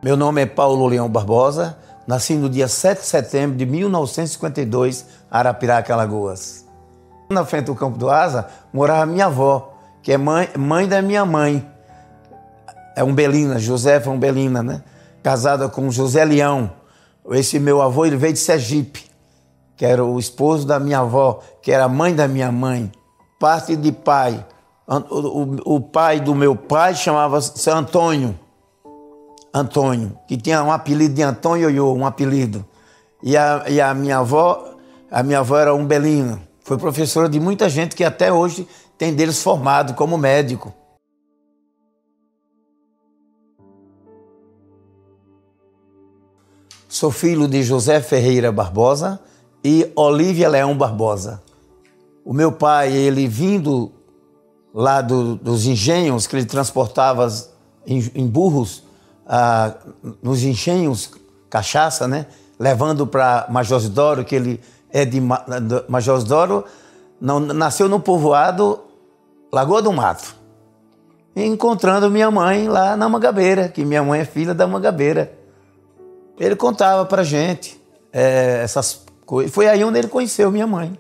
Meu nome é Paulo Leão Barbosa, nasci no dia 7 de setembro de 1952, Arapiraca, Alagoas. Na frente do Campo do Asa morava minha avó, que é mãe da minha mãe. É Umbelina, Josefa Umbelina, né? Casada com José Leão. Esse meu avô, ele veio de Sergipe, que era o esposo da minha avó, que era a mãe da minha mãe. Parte de pai. O pai do meu pai chamava-se Antônio, que tinha um apelido de Antônio Ioiô, um apelido. E a minha avó era Umbelina. Foi professora de muita gente que até hoje tem deles formado como médico. Sou filho de José Ferreira Barbosa e Olívia Leão Barbosa. O meu pai, ele vindo lá dos engenhos, que ele transportava em burros, nos engenhos, cachaça, né? Levando para Major Isidoro, que ele é de Major Isidoro, nasceu no povoado Lagoa do Mato. E encontrando minha mãe lá na Mangabeira, que minha mãe é filha da Mangabeira. Ele contava pra gente essas coisas. Foi aí onde ele conheceu minha mãe,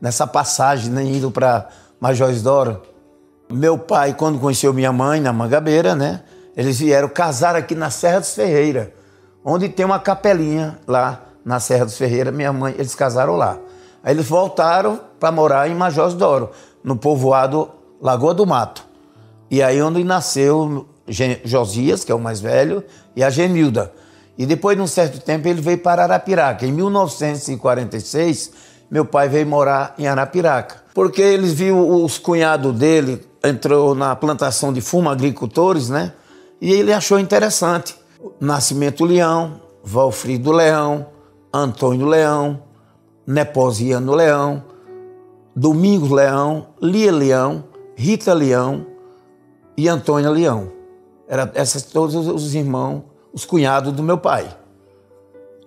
nessa passagem, né, indo para Major Isidoro. Meu pai, quando conheceu minha mãe na Mangabeira, né, eles vieram casar aqui na Serra dos Ferreira, onde tem uma capelinha lá na Serra dos Ferreira. Minha mãe, eles casaram lá. Aí eles voltaram para morar em Major Isidoro, no povoado Lagoa do Mato. E aí onde nasceu Josias, que é o mais velho, e a Genilda. E depois de um certo tempo ele veio para Arapiraca. Em 1946, meu pai veio morar em Arapiraca. Porque eles viram os cunhados dele, entrou na plantação de fumo, agricultores, né? E ele achou interessante. Nascimento Leão, Valfrido Leão, Antônio Leão, Neposiano Leão, Domingos Leão, Lia Leão, Rita Leão e Antônia Leão. Eram todos os irmãos, os cunhados do meu pai.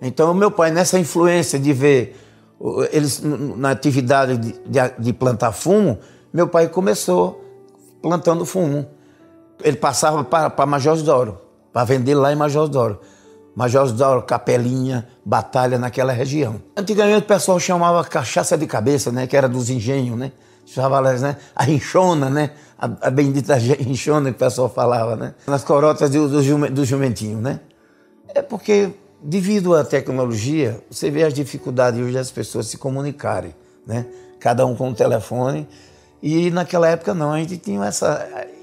Então, o meu pai, nessa influência de ver eles na atividade de plantar fumo, meu pai começou plantando fumo. Ele passava para Major Isidoro, para vender lá em Major Isidoro. Major Isidoro, Capelinha, Batalha, naquela região. Antigamente o pessoal chamava cachaça de cabeça, né, que era dos engenhos, né? Chamava, né, a rinchona, né? A bendita rinchona que o pessoal falava, né? Nas corotas do jumentinho, né? É porque, devido à tecnologia, você vê as dificuldades hoje das pessoas se comunicarem, né? Cada um com um telefone. E naquela época não, a gente tinha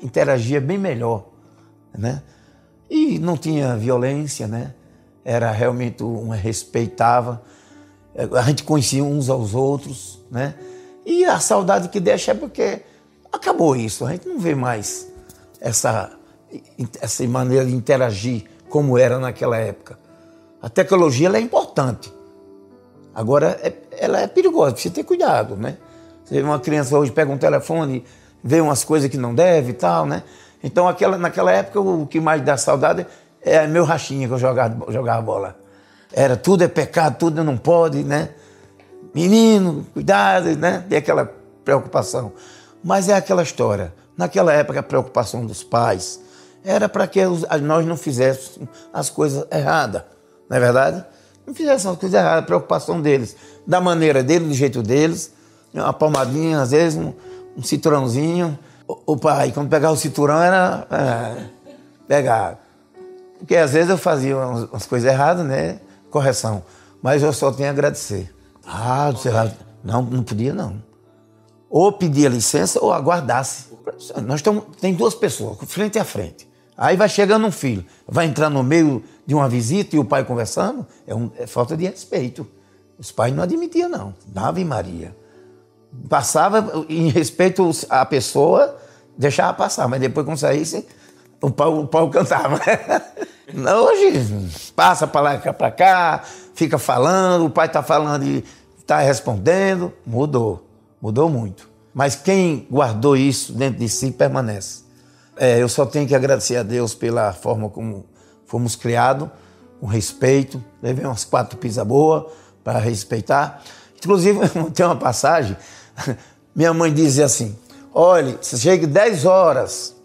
interagia bem melhor, né? E não tinha violência, né? Era realmente respeitava. A gente conhecia uns aos outros, né? E a saudade que deixa é porque acabou isso. A gente não vê mais essa maneira de interagir como era naquela época. A tecnologia ela é importante. Agora, ela é perigosa, precisa ter cuidado, né? Você vê uma criança hoje, pega um telefone, vê umas coisas que não deve e tal, né? Então, naquela época, o que mais dá saudade é meu rachinha que eu jogava bola. Era tudo é pecado, tudo não pode, né? Menino, cuidado, né? Tem aquela preocupação. Mas é aquela história. Naquela época, a preocupação dos pais era para que nós não fizéssemos as coisas erradas, não é verdade? Não fizéssemos as coisas erradas, a preocupação deles, da maneira deles, do jeito deles, uma palmadinha, às vezes um cinturãozinho. O pai, quando pegava o cinturão, era pegar. Porque às vezes eu fazia umas coisas erradas, né? Correção. Mas eu só tenho a agradecer. Sei lá, não podia não. Ou pedia licença ou aguardasse. Tem duas pessoas, frente a frente. Aí vai chegando um filho, vai entrar no meio de uma visita e o pai conversando, é falta de respeito. Os pais não admitiam não, Ave Maria. Passava em respeito à pessoa, deixava passar, mas depois quando saísse, o pau cantava. Hoje passa para lá, para cá, fica falando, o pai está falando e está respondendo. Mudou muito. Mas quem guardou isso dentro de si permanece. Eu só tenho que agradecer a Deus pela forma como fomos criados, com respeito. Levei umas 4 pisas boas para respeitar. Inclusive, tem uma passagem, minha mãe dizia assim, olha, você chega 10 horas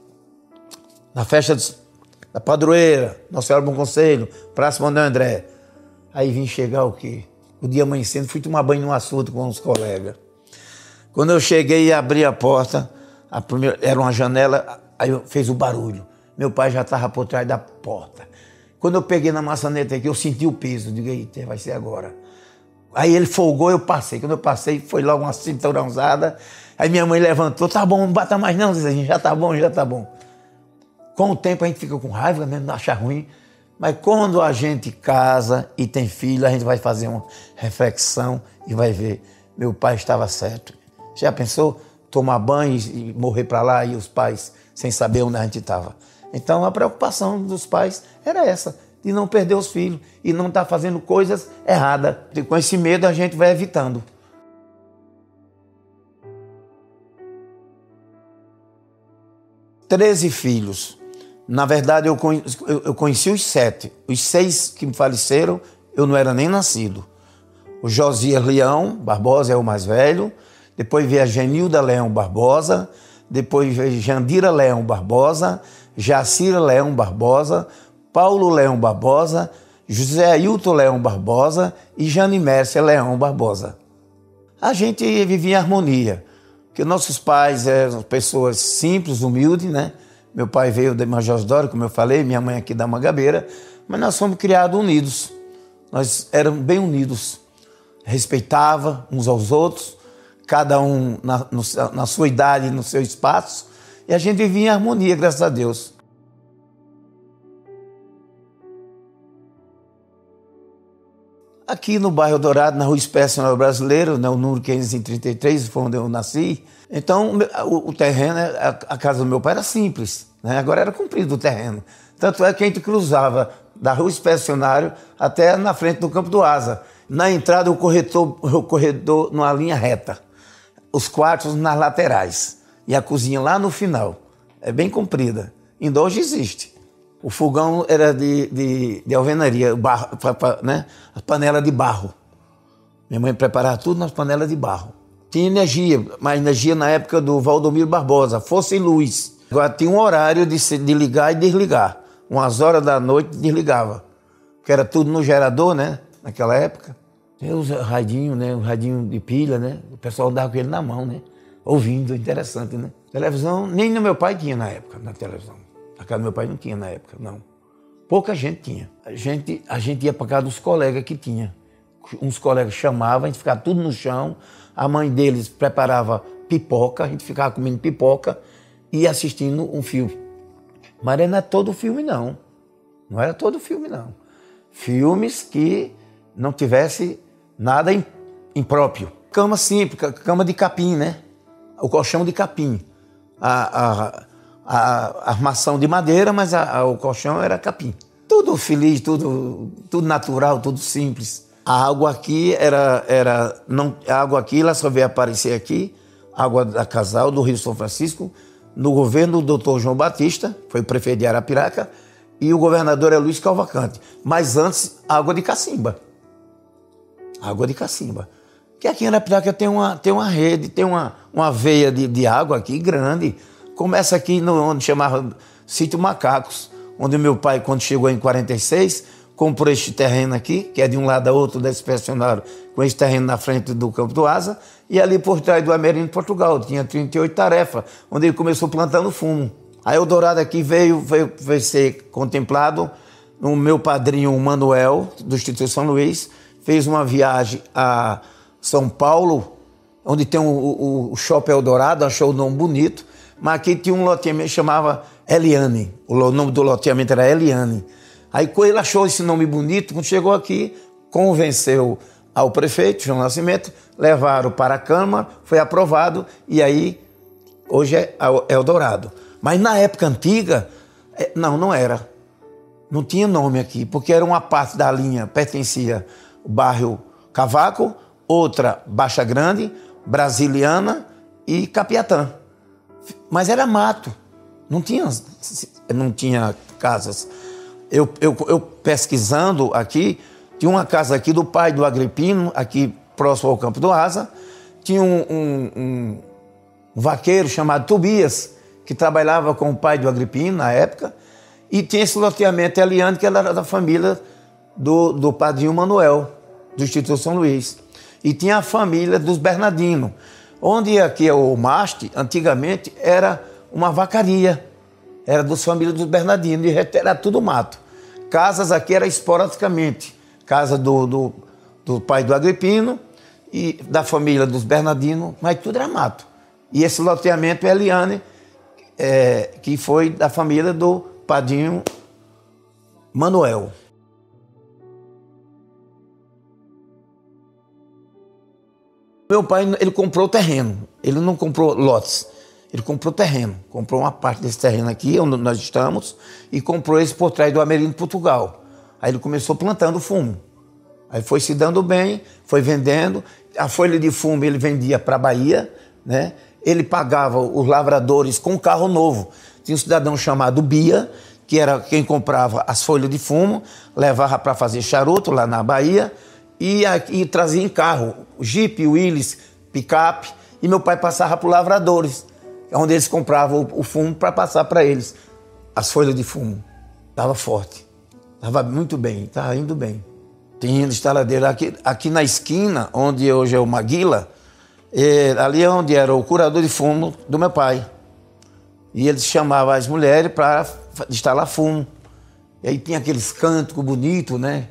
na festa da Padroeira, Nossa Senhora do Bom Conselho, Praça Manuel André. Aí vim chegar o quê? O dia amanhecendo, fui tomar banho no açude com os colegas. Quando eu cheguei e abri a porta, era uma janela, aí fez o barulho. Meu pai já estava por trás da porta. Quando eu peguei na maçaneta aqui, eu senti o peso. Digo, eita, vai ser agora. Aí ele folgou, eu passei. Quando eu passei, foi logo uma cinturãozada. Aí minha mãe levantou, tá bom, não bata mais não, Zezinho, já tá bom, já tá bom. Com o tempo a gente fica com raiva, né, não acha ruim. Mas quando a gente casa e tem filho, a gente vai fazer uma reflexão e vai ver, meu pai estava certo. Já pensou tomar banho e morrer para lá e os pais sem saber onde a gente estava? Então a preocupação dos pais era essa, de não perder os filhos e não estar fazendo coisas erradas. E com esse medo a gente vai evitando. Treze filhos. Na verdade, eu conheci os 7. Os 6 que me faleceram, eu não era nem nascido. O Josias Leão Barbosa é o mais velho. Depois veio a Genilda Leão Barbosa. Depois veio Jandira Leão Barbosa. Jacira Leão Barbosa. Paulo Leão Barbosa. José Ailton Leão Barbosa. E Jane Mércia Leão Barbosa. A gente vivia em harmonia. Porque nossos pais eram pessoas simples, humildes, né? Meu pai veio de Major Dório, como eu falei, minha mãe aqui da Mangabeira, mas nós fomos criados unidos. Nós éramos bem unidos. Respeitava uns aos outros, cada um na sua idade, no seu espaço, e a gente vivia em harmonia, graças a Deus. Aqui no bairro Dourado, na Rua Espécie Brasileiro, né, o número 533, foi onde eu nasci. Então, o terreno, a casa do meu pai era simples, né? Agora era comprido o terreno. Tanto é que a gente cruzava da Rua Inspecionário até na frente do Campo do Asa. Na entrada, o corredor numa linha reta. Os quartos nas laterais. E a cozinha lá no final. É bem comprida. Ainda hoje existe. O fogão era de alvenaria, barro, né? As panelas de barro. Minha mãe preparava tudo nas panelas de barro. Tinha energia, mas energia na época do Valdomiro Barbosa, força e luz. Agora tinha um horário de ligar e desligar. Umas horas da noite desligava. Que era tudo no gerador, né? Naquela época. Tem os radinhos, né? O radinho de pilha, né? O pessoal andava com ele na mão, né? Ouvindo, interessante, né? Televisão, nem no meu pai tinha na época, na televisão. A casa do meu pai não tinha na época, não. Pouca gente tinha. A gente ia para casa dos colegas que tinha. Uns colegas chamavam, a gente ficava tudo no chão. A mãe deles preparava pipoca, a gente ficava comendo pipoca e assistindo um filme. Mas não é todo filme, não. Não era todo filme, não. Filmes que não tivesse nada impróprio. Cama simples, cama de capim, né? O colchão de capim. A armação de madeira, mas o colchão era capim. Tudo feliz, tudo natural, tudo simples. A água aqui a água aqui ela só veio aparecer aqui, água da Casal, do Rio São Francisco, no governo do Dr. João Batista, foi prefeito de Arapiraca, e o governador é Luiz Cavalcante. Mas antes, água de cacimba. Água de cacimba. Que aqui em Arapiraca tem uma rede, tem uma veia de água aqui grande. Começa aqui onde chamava Sítio Macacos, onde meu pai, quando chegou em 46, comprou este terreno aqui, que é de um lado a outro da inspecionário, com esse terreno na frente do Campo do Asa, e ali por trás do Amerino Portugal, tinha 38 tarefas, onde ele começou plantando fumo. Aí o Dourado aqui veio ser contemplado, o meu padrinho Manuel, do Instituto São Luís, fez uma viagem a São Paulo, onde tem o Shopping Eldorado, achou o nome bonito, mas aqui tinha um loteamento que chamava Eliane, o nome do loteamento era Eliane. Aí quando ele achou esse nome bonito, quando chegou aqui, convenceu ao prefeito, João Nascimento, levaram para a Câmara, foi aprovado e aí hoje é Eldorado. Mas na época antiga, não era. Não tinha nome aqui, porque era uma parte da linha, pertencia ao bairro Cavaco, outra Baixa Grande, Brasiliana e Capiatã. Mas era mato, não tinha casas. Eu pesquisando aqui, tinha uma casa aqui do pai do Agripino, aqui próximo ao Campo do Asa, tinha um vaqueiro chamado Tobias, que trabalhava com o pai do Agripino na época, E tinha esse loteamento Eliane, que ela era da família do Padrinho Manuel, do Instituto São Luís. E tinha a família dos Bernardino, onde aqui o Maste, antigamente, era uma vacaria. Era das famílias dos Bernardino, e era tudo mato. Casas aqui eram esporadicamente. Casa do pai do Agripino e da família dos Bernardino, mas tudo era mato. E esse loteamento Eliane, que foi da família do Padrinho Manuel. Meu pai, ele comprou terreno, ele não comprou lotes, ele comprou terreno, comprou uma parte desse terreno aqui, onde nós estamos, e comprou esse por trás do Amerino, Portugal. Aí ele começou plantando fumo, aí foi se dando bem, foi vendendo, a folha de fumo ele vendia para a Bahia, né? Ele pagava os lavradores com um carro novo, tinha um cidadão chamado Bia, que era quem comprava as folhas de fumo, levava para fazer charuto lá na Bahia, e trazia em carro, Jeep, Willys, picape, e meu pai passava para os lavradores, onde eles compravam o fumo para passar para eles. As folhas de fumo. Estava forte, estava muito bem, estava indo bem. Tinha instaladeira aqui na esquina, onde hoje é o Maguila, ali é onde era o curador de fumo do meu pai. E ele chamava as mulheres para instalar fumo. E aí tinha aqueles cânticos bonitos, né?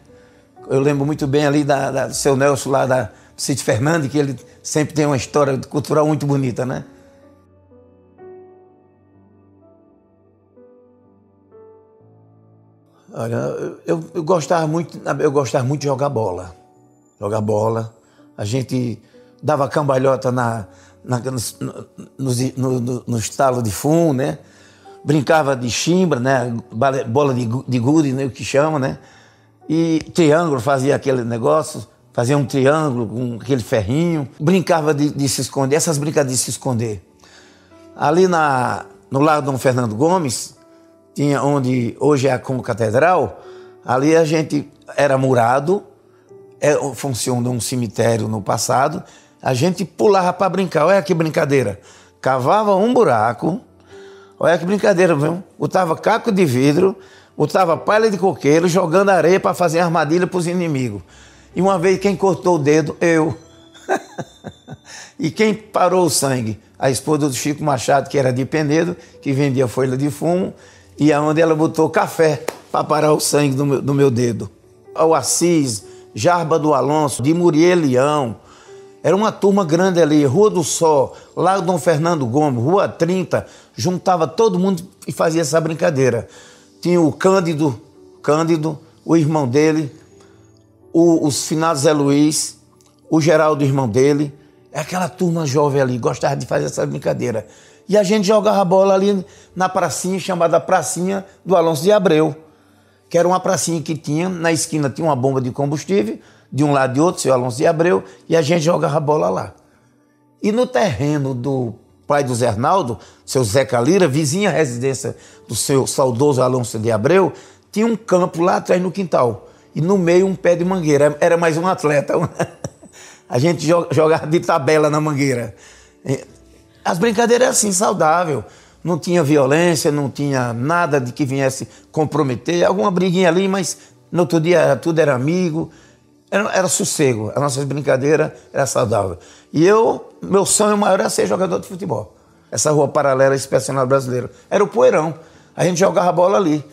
Eu lembro muito bem ali do seu Nelson lá da Cid Fernandes, que ele sempre tem uma história cultural muito bonita, né? Olha, eu gostava muito de jogar bola. Jogar bola. A gente dava cambalhota no estalo de fumo, né? Brincava de chimbra, né? Bola de gude, né? O que chama, né? E triângulo, fazia aquele negócio, fazia um triângulo com aquele ferrinho. Brincava de se esconder, essas brincadeiras de se esconder. Ali no Largo Dom Fernando Gomes, tinha onde hoje é a Concatedral, ali a gente era murado, funcionou um cemitério no passado, a gente pulava para brincar. Olha que brincadeira. Cavava um buraco, olha que brincadeira, viu? Botava caco de vidro, botava palha de coqueiro, jogando areia para fazer armadilha para os inimigos. E uma vez quem cortou o dedo? Eu. E quem parou o sangue? A esposa do Chico Machado, que era de Penedo, que vendia folha de fumo, e aonde ela botou café para parar o sangue do meu dedo. O Assis, Jarba do Alonso, de Muriel Leão. Era uma turma grande ali, Rua do Sol, Lago Dom Fernando Gomes, Rua 30, juntava todo mundo e fazia essa brincadeira. Tinha o Cândido, o irmão dele, os finados Zé Luiz, o Geraldo, irmão dele. Aquela turma jovem ali, gostava de fazer essa brincadeira. E a gente jogava bola ali na pracinha, chamada Pracinha do Alonso de Abreu, que era uma pracinha que tinha, na esquina tinha uma bomba de combustível, de um lado e outro, seu Alonso de Abreu, e a gente jogava bola lá. E no terreno do pai do Zé Arnaldo, seu Zé Calira, vizinha residência do seu saudoso Alonso de Abreu, tinha um campo lá atrás no quintal. E no meio um pé de mangueira. Era mais um atleta. A gente jogava de tabela na mangueira. As brincadeiras assim, saudável. Não tinha violência, não tinha nada de que viesse comprometer. Alguma briguinha ali, mas no outro dia tudo era amigo. Era sossego. A nossa brincadeira era saudável. E meu sonho maior era ser jogador de futebol. Essa rua paralela inspecional brasileira. Era o Poeirão. A gente jogava bola ali.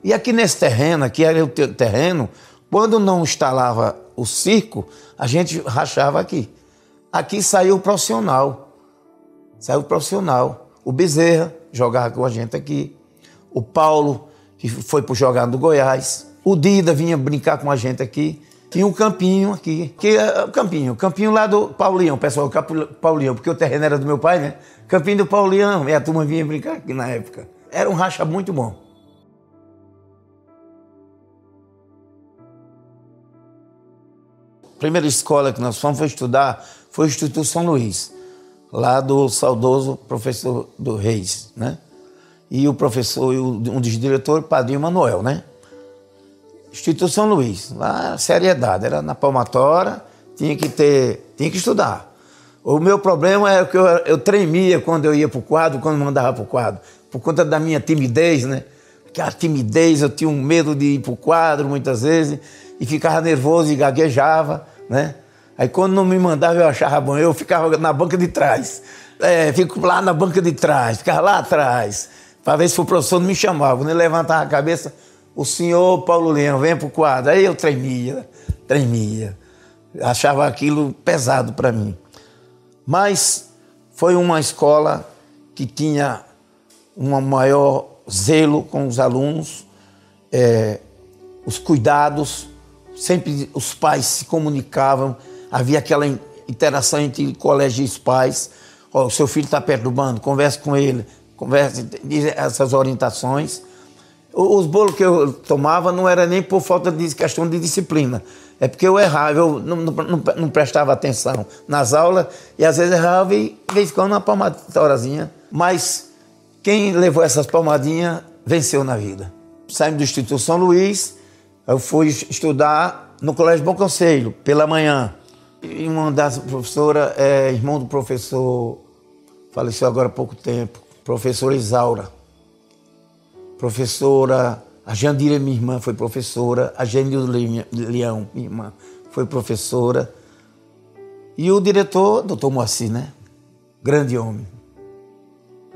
E aqui nesse terreno, aqui era o terreno, quando não instalava o circo, a gente rachava aqui. Aqui saiu o profissional. Saiu o profissional. O Bezerra jogava com a gente aqui. O Paulo, que foi para jogar no Goiás. O Dida vinha brincar com a gente aqui. Tinha um campinho aqui, campinho lá do Paulião, pessoal, Paulião, porque o terreno era do meu pai, né? Campinho do Paulião, e a turma vinha brincar aqui na época. Era um racha muito bom. A primeira escola que nós fomos estudar foi o Instituto São Luís, lá do saudoso professor do Reis, né? E o professor, um dos diretores, Padrinho Manuel, né? Instituto São Luís, lá seriedade, era na palmatória, tinha que estudar. O meu problema era que eu tremia quando eu ia para o quadro, quando mandava para o quadro, por conta da minha timidez, né? aquela timidez, eu tinha um medo de ir para o quadro muitas vezes, e ficava nervoso e gaguejava, né? Aí quando não me mandava eu achava bom, eu ficava na banca de trás. Fico lá na banca de trás, ficava lá atrás, para ver se o professor não me chamava. Quando ele levantava a cabeça, o senhor Paulo Leão, vem para o quadro. Aí eu tremia. Achava aquilo pesado para mim. Mas foi uma escola que tinha um maior zelo com os alunos, os cuidados, sempre os pais se comunicavam, havia aquela interação entre colégio e os pais. O seu filho está perturbando, converse com ele, diz essas orientações. Os bolos que eu tomava não era nem por falta de questão de disciplina, é porque eu errava, eu não prestava atenção nas aulas e às vezes errava e veio ficando uma palmadinha. Mas quem levou essas palmadinhas venceu na vida. Saímos do Instituto São Luís, eu fui estudar no Colégio Bom Conselho, pela manhã. E uma das professoras irmão do professor, faleceu agora há pouco tempo, professora Isaura. Professora, a Jandira, minha irmã, foi professora, a Gênio Leão, minha irmã, foi professora. E o diretor, doutor Moacir, né? Grande homem.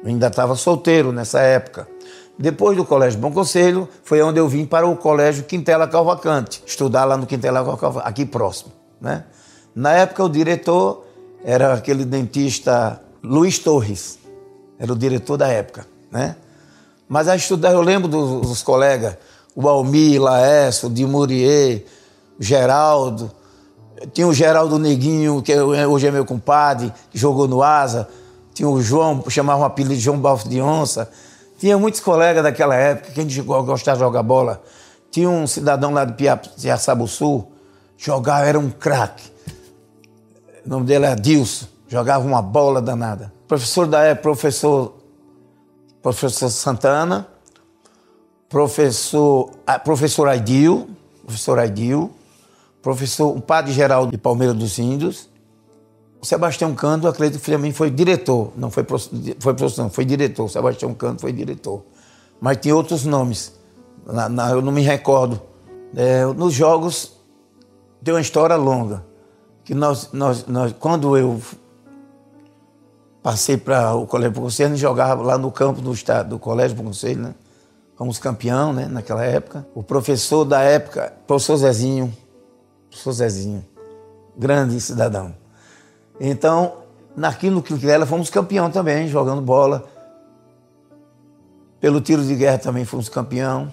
Eu ainda estava solteiro nessa época. Depois do Colégio Bom Conselho, foi onde eu vim para o Colégio Quintela Cavalcante, estudar lá no Quintela Cavalcante, aqui próximo, né? Na época, o diretor era aquele dentista Luiz Torres, era o diretor da época, né? Mas a estudar, eu lembro dos colegas, o Almir, Laércio, o Di Murier, o Geraldo, tinha o Geraldo Neguinho, que hoje é meu compadre, que jogou no Asa, tinha o João, chamava o apelido de João Balfo de Onça, tinha muitos colegas daquela época, que a gente gostava de jogar bola. Tinha um cidadão lá de Piaçabuçu, jogava, era um craque. O nome dele era Dilson, jogava uma bola danada. Professor da época, professor Santana, professor Aidil, o padre Geraldo de Palmeira dos Índios. O Sebastião Cândido, acredito que também foi diretor, não foi professor, não, foi diretor. O Sebastião Cândido foi diretor. Mas tinha outros nomes, eu não me recordo. Nos jogos tem uma história longa, que nós quando eu passei para o Colégio Bom Conselho, a gente jogava lá no campo do Colégio Bom Conselho, né? Fomos campeão, né, naquela época. O professor da época, professor Zezinho, grande cidadão. Então, aqui no Quintela fomos campeão também, jogando bola. Pelo tiro de guerra também fomos campeão.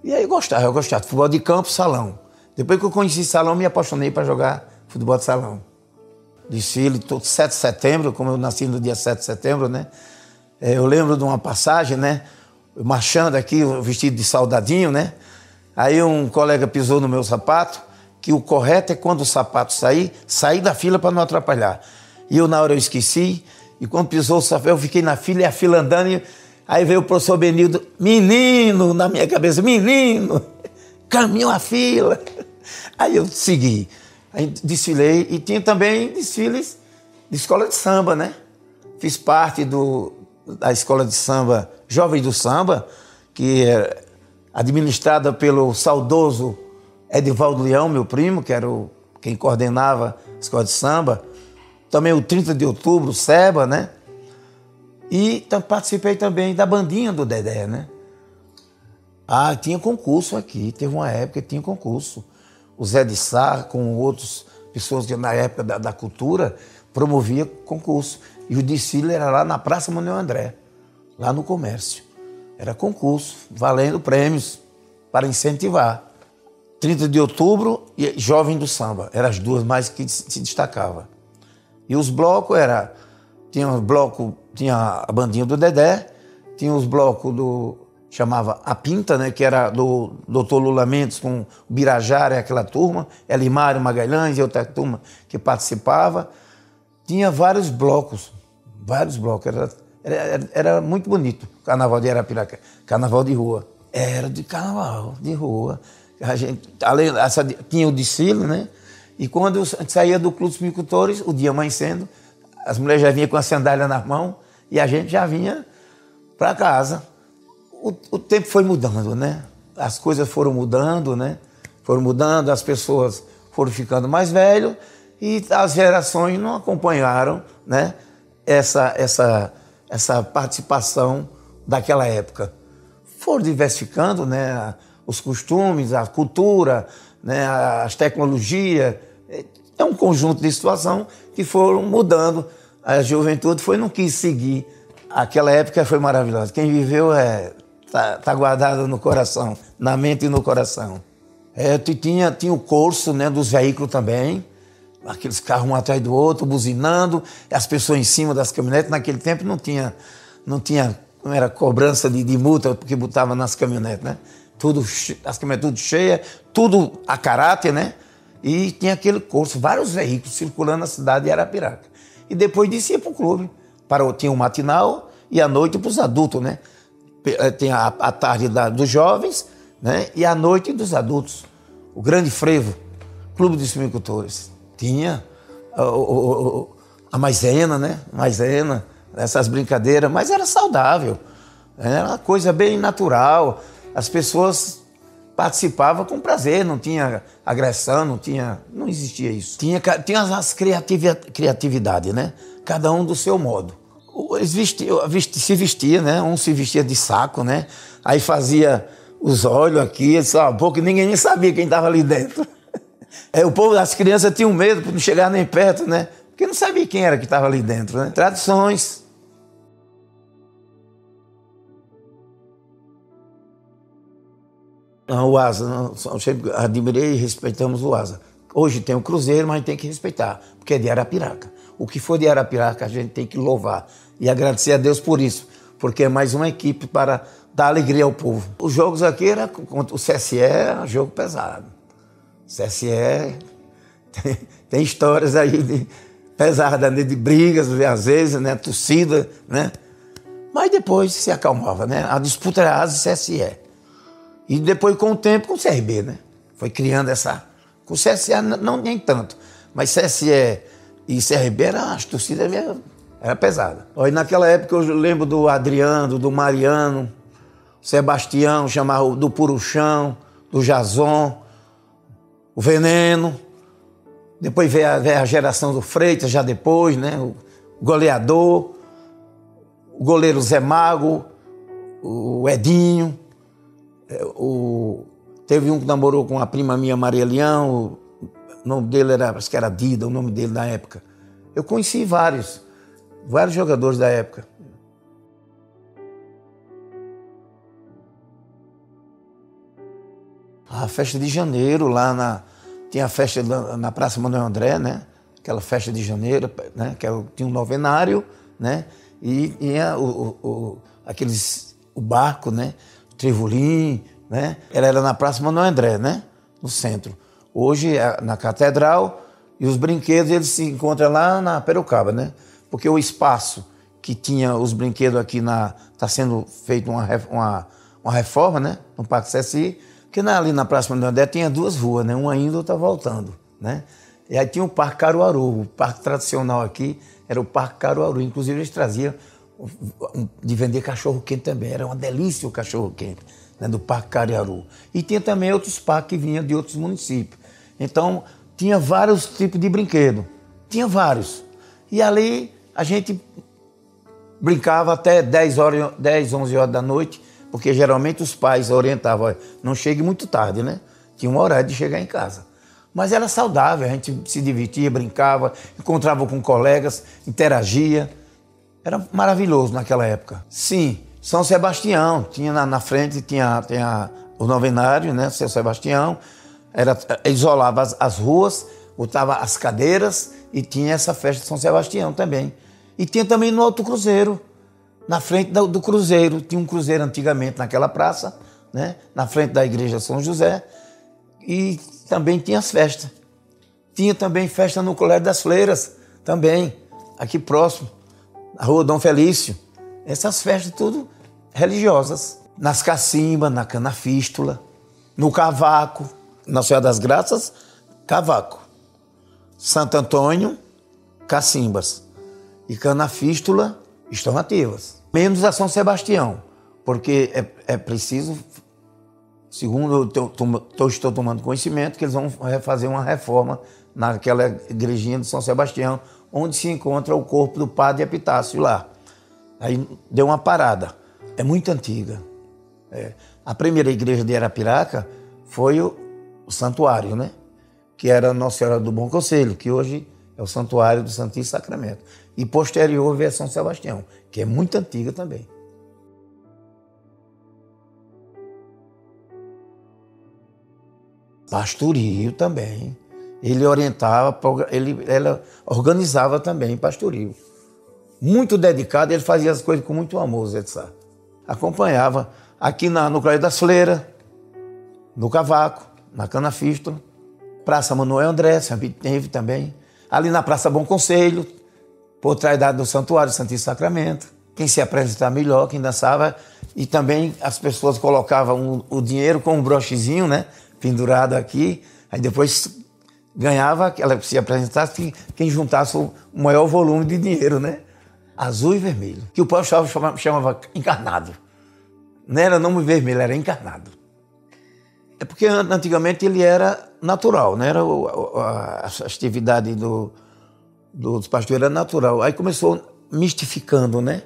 E aí eu gostava de futebol de campo, salão. Depois que eu conheci salão, me apaixonei para jogar futebol de salão. Desfile, 7 de setembro, como eu nasci no dia 7 de setembro, né? Eu lembro de uma passagem, né? Marchando aqui, vestido de soldadinho, né? Aí um colega pisou no meu sapato, que o correto é quando o sapato sair da fila para não atrapalhar. E eu, na hora, eu esqueci, e quando pisou o sapato, eu fiquei na fila, e a fila andando, e aí veio o professor Benildo, menino, na minha cabeça, menino, caminhou a fila. Aí eu segui. Aí desfilei e tinha também desfiles de escola de samba, né? Fiz parte da escola de samba Jovens do Samba, que é administrada pelo saudoso Edivaldo Leão, meu primo, que era quem coordenava a escola de samba. Também o 30 de outubro, o SEBA, né? E participei também da bandinha do Dedé, né? Tinha concurso aqui, teve uma época que tinha concurso. O Zé de Sá, com outras pessoas que na época da cultura, promovia concurso. E o desfile era lá na Praça Manuel André, lá no comércio. Era concurso, valendo prêmios para incentivar. 30 de outubro e Jovem do Samba, eram as duas mais que se destacavam. E os blocos tinha a bandinha do Dedé, tinha os blocos chamava A Pinta, né, que era do Dr. Lula Mendes com o Birajara, aquela turma, Elimário Magalhães e outra turma que participava. Tinha vários blocos, era muito bonito. Carnaval de Arapiraca, carnaval de rua. Era de carnaval de rua. Tinha o desfile, né? E quando saía do Clube dos Micultores, o dia amanhecendo, as mulheres já vinham com a sandália na mão e a gente já vinha para casa. O tempo foi mudando, né? As coisas foram mudando, né? Foram mudando, as pessoas foram ficando mais velhas e as gerações não acompanharam, né? Essa participação daquela época. Foram diversificando, né? Os costumes, a cultura, né? As tecnologias. É um conjunto de situações que foram mudando. A juventude não quis seguir. Aquela época foi maravilhosa. Quem viveu tá guardado no coração, na mente e no coração. Tinha o curso, né, dos veículos também, aqueles carros um atrás do outro, buzinando, as pessoas em cima das caminhonetes. Naquele tempo não era cobrança de multa, porque botava nas caminhonetes, né? As caminhonetes tudo cheias, tudo a caráter, né? E tinha aquele curso, vários veículos circulando na cidade de Arapiraca. E depois disso ia para o clube. Tinha o matinal e a noite para os adultos, né? Tem a tarde dos jovens, né? E a noite dos adultos. O Grande Frevo, Clube de Sumicultores. Tinha a maisena, né? Maisena, essas brincadeiras, mas era saudável. Era uma coisa bem natural. As pessoas participavam com prazer, não tinha agressão, não existia isso. Tinha as criatividade, né? Cada um do seu modo. Eles se vestia, né? Um se vestia de saco, né? Aí fazia os olhos aqui, só um pouco, ninguém nem sabia quem estava ali dentro. As crianças tinham medo de não chegar nem perto, né? Porque não sabia quem era que estava ali dentro, né? Tradições. O Asa, eu sempre admirei e respeitamos o Asa. Hoje tem o Cruzeiro, mas tem que respeitar, porque é de Arapiraca. O que for de Arapiraca a gente tem que louvar e agradecer a Deus por isso, porque é mais uma equipe para dar alegria ao povo. Os jogos aqui era contra o CSE, era um jogo pesado. O CSE tem histórias aí pesadas, de brigas, às vezes, né, torcida, né? Mas depois se acalmava, né? A disputa era Asa e CSE. E depois, com o tempo, com o CRB, né? Foi criando essa... Com o CSE, não nem tanto, mas CSE e CRB, as torcidas era pesada. Aí, naquela época, eu lembro do Adriano, do Mariano, Sebastião, chamava do Puruchão, do Jason, o Veneno. Depois veio a geração do Freitas, já depois, né? O goleador, o goleiro Zé Mago, o Edinho. Teve um que namorou com a prima minha, Maria Leão, o nome dele acho que era Dida, o nome dele na época. Eu conheci vários jogadores da época. A festa de janeiro, tinha a festa na Praça Manuel André, né? Aquela festa de janeiro, né? Tinha um novenário, né? E tinha o barco, né? Trivolim, né? Ela era na Praça Manuel André, né? No centro. Hoje é na Catedral e os brinquedos eles se encontram lá na Perocaba, né? Porque o espaço que tinha os brinquedos aqui está sendo feito uma reforma, né? No Parque CSI, porque ali na Praça Manuel André tinha duas ruas, né? Uma indo, outra voltando, né? E aí tinha o Parque Caruaru, o parque tradicional aqui era o Parque Caruaru. Inclusive eles traziam de vender cachorro-quente também. Era uma delícia o cachorro-quente, né, do Parque Caruaru. E tinha também outros parques que vinham de outros municípios. Então, tinha vários tipos de brinquedo. Tinha vários. E ali a gente brincava até 10, 11 horas da noite, porque geralmente os pais orientavam, não chegue muito tarde, né? Tinha uma hora de chegar em casa. Mas era saudável, a gente se divertia, brincava, encontrava com colegas, interagia. Era maravilhoso naquela época. Sim, São Sebastião, tinha na frente, tinha o novenário, né, São Sebastião, isolava as ruas, botava as cadeiras e tinha essa festa de São Sebastião também. E tinha também no Alto Cruzeiro, na frente do Cruzeiro. Tinha um cruzeiro antigamente naquela praça, né, na frente da igreja São José, e também tinha as festas. Tinha também festa no Colégio das Fleiras, também, aqui próximo. Na Rua Dom Felício, essas festas tudo religiosas. Nas cacimbas, na Canafístula, no Cavaco, na Senhora das Graças, Cavaco. Santo Antônio, cacimbas. E Canafístula estão ativas. Menos a São Sebastião. porque é preciso, segundo eu estou tomando conhecimento, que eles vão fazer uma reforma naquela igrejinha de São Sebastião, onde se encontra o corpo do padre Epitácio lá. Aí deu uma parada. É muito antiga. A primeira igreja de Arapiraca foi o santuário, né? Que era Nossa Senhora do Bom Conselho, que hoje é o Santuário do Santíssimo Sacramento. E posterior veio São Sebastião, que é muito antiga também. Pastorio também. Ele orientava, ele organizava também pastorio. Muito dedicado, ele fazia as coisas com muito amor, Zé de Sá. Acompanhava aqui no Colégio das Fleiras, no Cavaco, na Cana Fístula, Praça Manuel André, sempre teve também. Ali na Praça Bom Conselho, por trás do Santuário do Santíssimo Sacramento. Quem se apresentava melhor, quem dançava. E também as pessoas colocavam o dinheiro com um brochezinho, né? Pendurado aqui. Aí depois ganhava, ela se apresentasse, quem juntasse o maior volume de dinheiro, né? Azul e vermelho. Que o povo chamava encarnado. Não era nome vermelho, era encarnado. É porque antigamente ele era natural, né? A atividade dos pastores era natural. Aí começou mistificando, né?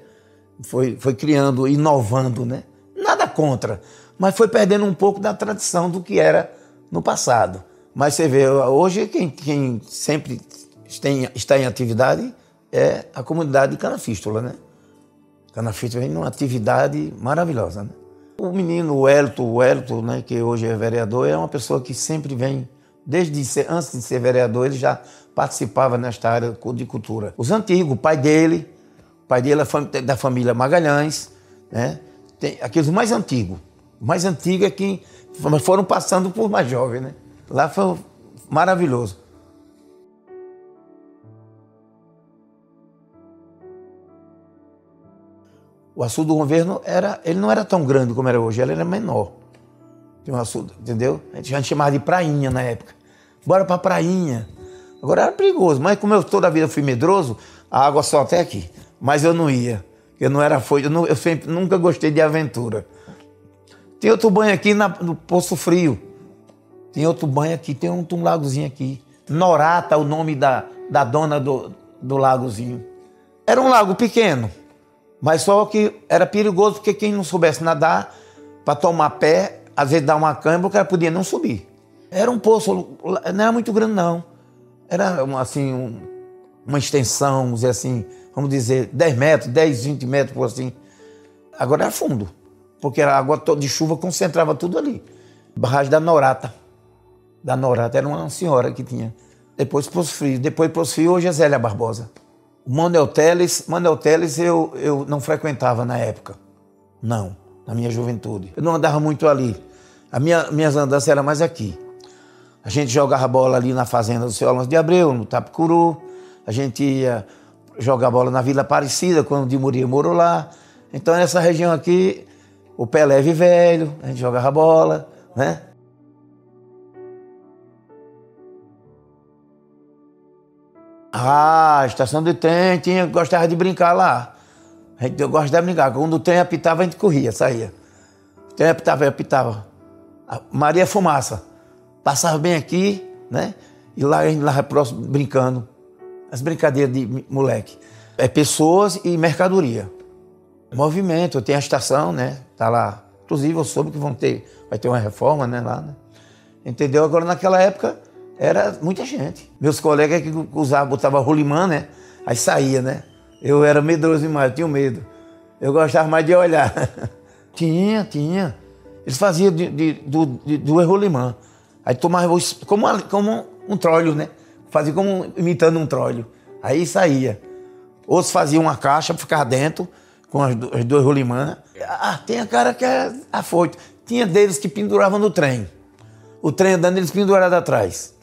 Foi criando, inovando, né? Nada contra, mas foi perdendo um pouco da tradição do que era no passado. Mas você vê, hoje quem sempre está em atividade é a comunidade de Cana Fístula, né? Cana Fístula vem numa atividade maravilhosa, né? O menino, o Hélito, né, que hoje é vereador, é uma pessoa que sempre vem, antes de ser vereador, ele já participava nesta área de cultura. Os antigos, o pai dele é da família Magalhães, né? Tem aqueles mais antigos. O mais antigo é que foram passando por mais jovens, né? Lá foi maravilhoso. O açude do governo ele não era tão grande como era hoje, ele era menor. Tinha um açude, entendeu? A gente chamava de prainha na época. Bora pra prainha. Agora era perigoso, mas como eu toda a vida fui medroso, a água só até aqui. Mas eu não ia. Eu não era eu sempre nunca gostei de aventura. Tem outro banho aqui no Poço Frio. Tem outro banho aqui, tem um lagozinho aqui. Norata, o nome da dona do lagozinho. Era um lago pequeno. Mas só que era perigoso, porque quem não soubesse nadar, para tomar pé, às vezes dar uma cãibra, o cara podia não subir. Era um poço, não era muito grande não. Era assim, uma extensão, vamos dizer, 10 metros, 10, 20 metros, por assim. Agora era fundo, porque a água de chuva concentrava tudo ali. Barragem da Norata. Da Norata era uma senhora que tinha. Depois Poço Frio, hoje é Zélia Barbosa. O Manuel Teles eu não frequentava na época. Não, na minha juventude. Eu não andava muito ali. Minhas andanças eram mais aqui. A gente jogava bola ali na fazenda do seu Alonso de Abreu, no Tapicuru. A gente ia jogar bola na Vila Aparecida, quando o Di Moreira morou lá. Então, nessa região aqui, o Pelé Velho, a gente jogava bola, né? A estação de trem, gostava de brincar lá. Eu gostava de brincar. Quando o trem apitava, a gente corria, saía. O trem apitava. A Maria Fumaça. Passava bem aqui, né? E lá a gente lá próximo, brincando. As brincadeiras de moleque. É pessoas e mercadoria. Movimento, tem a estação, né? Tá lá. Inclusive eu soube que vai ter uma reforma, né? Lá, né? Entendeu? Agora naquela época era muita gente. Meus colegas que botavam rolimã, né? Aí saía, né? Eu era medroso demais, eu tinha medo. Eu gostava mais de olhar. Tinha. Eles faziam do rolimã. Aí tomavam como um tróleo, né? Fazia como imitando um tróleo. Aí saía. Outros faziam uma caixa para ficar dentro, com as duas rolimãs. Tem a cara que é afoito. Tinha deles que penduravam no trem. O trem andando, eles penduravam atrás.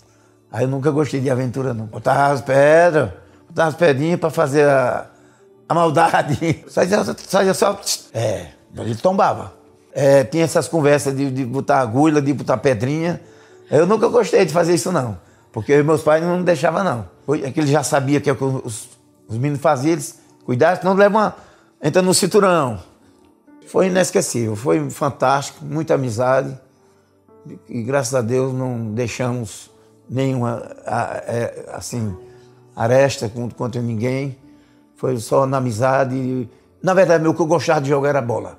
Aí eu nunca gostei de aventura, não. Botava as pedrinhas para fazer a maldade. Saía só... ele tombava. Tinha essas conversas de botar agulha, de botar pedrinha. Eu nunca gostei de fazer isso, não. Porque meus pais não deixavam, não. É que eles já sabiam que os meninos faziam, eles cuidavam, senão entra no cinturão. Foi inesquecível, foi fantástico, muita amizade. E graças a Deus não deixamos nenhuma assim, aresta contra ninguém. Foi só na amizade. Na verdade, o que eu gostava de jogar era bola.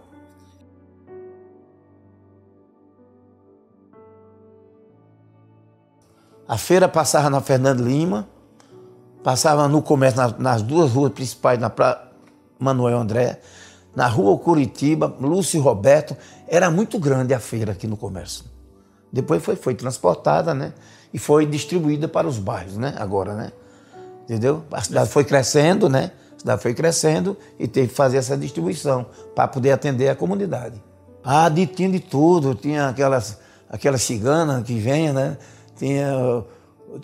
A feira passava na Fernando Lima, passava no comércio nas duas ruas principais, na Praça Manuel André, na rua Curitiba, Lúcio Roberto. Era muito grande a feira aqui no comércio. Depois foi transportada, né? E foi distribuída para os bairros, né? Agora, né? Entendeu? A cidade foi crescendo, né? A cidade foi crescendo e teve que fazer essa distribuição para poder atender a comunidade. Tinha de tudo. Tinha aquelas ciganas que vêm, né? Tinha